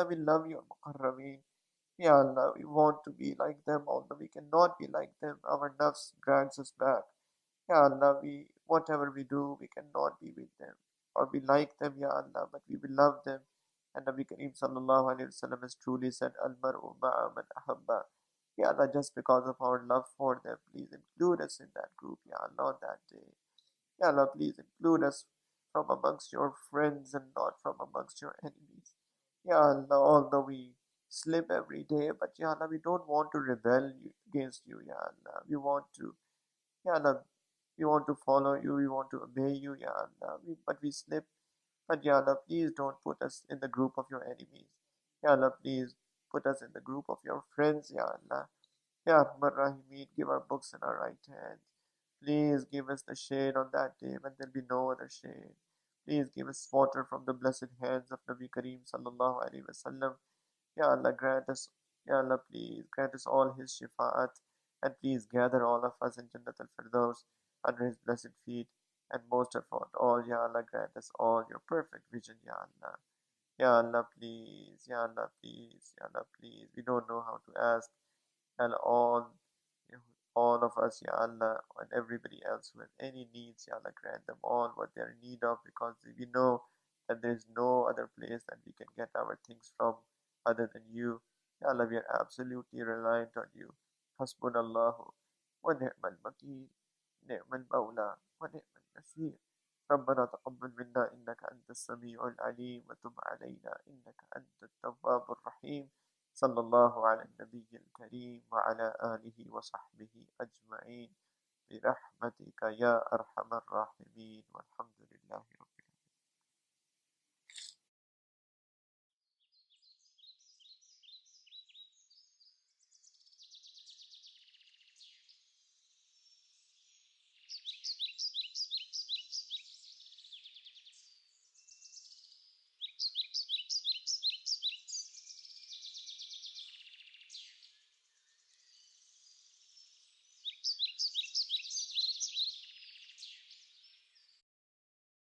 we love your muqarrabeen. Ya Allah, we want to be like them, although we cannot be like them. Our nafs drags us back. Ya Allah, whatever we do, we cannot be with them. or we like them, Ya Allah, but we will love them. And Nabi Kareem sallallahu alayhi wasallam has truly said, Al-mar'u ma'a man ahabba. Ya Allah, just because of our love for them, please include us in that group, Ya Allah, on that day. Ya Allah, please include us from amongst your friends and not from amongst your enemies. Ya Allah, although we slip every day, but Ya Allah, we don't want to rebel against you, Ya Allah. We want to, Ya Allah, we want to follow you, we want to obey you, Ya Allah. But we slip. But Ya Allah, please don't put us in the group of your enemies. Ya Allah, please put us in the group of your friends, Ya Allah. Ya Rahman Rahimeen, give our books in our right hands. Please give us the shade on that day when there'll be no other shade. Please give us water from the blessed hands of Nabi Kareem sallallahu alaihi wasallam. Ya Allah, grant us, Ya Allah, please grant us all His shifa'at, and please gather all of us in Jannat al-Firdaus under His blessed feet. And most of all, Ya Allah, grant us all your perfect vision, Ya Allah. Ya Allah, please, Ya Allah, please, Ya Allah, please. We don't know how to ask, and all of us, Ya Allah, and everybody else who has any needs, Ya Allah, grant them all what they are in need of, because we know that there is no other place that we can get our things from other than you. Ya Allah, we are absolutely reliant on you. Hasbunallahu wa ni'mal wakeel, ni'mal mawla wa ni'mal nasir. ربنا تقبل منا إنك أنت السميع العليم وتب علينا إنك أنت التواب الرحيم. صلى الله على النبي الكريم وعلى آله وصحبه أجمعين برحمتك يا أرحم الراحمين والحمد لله رب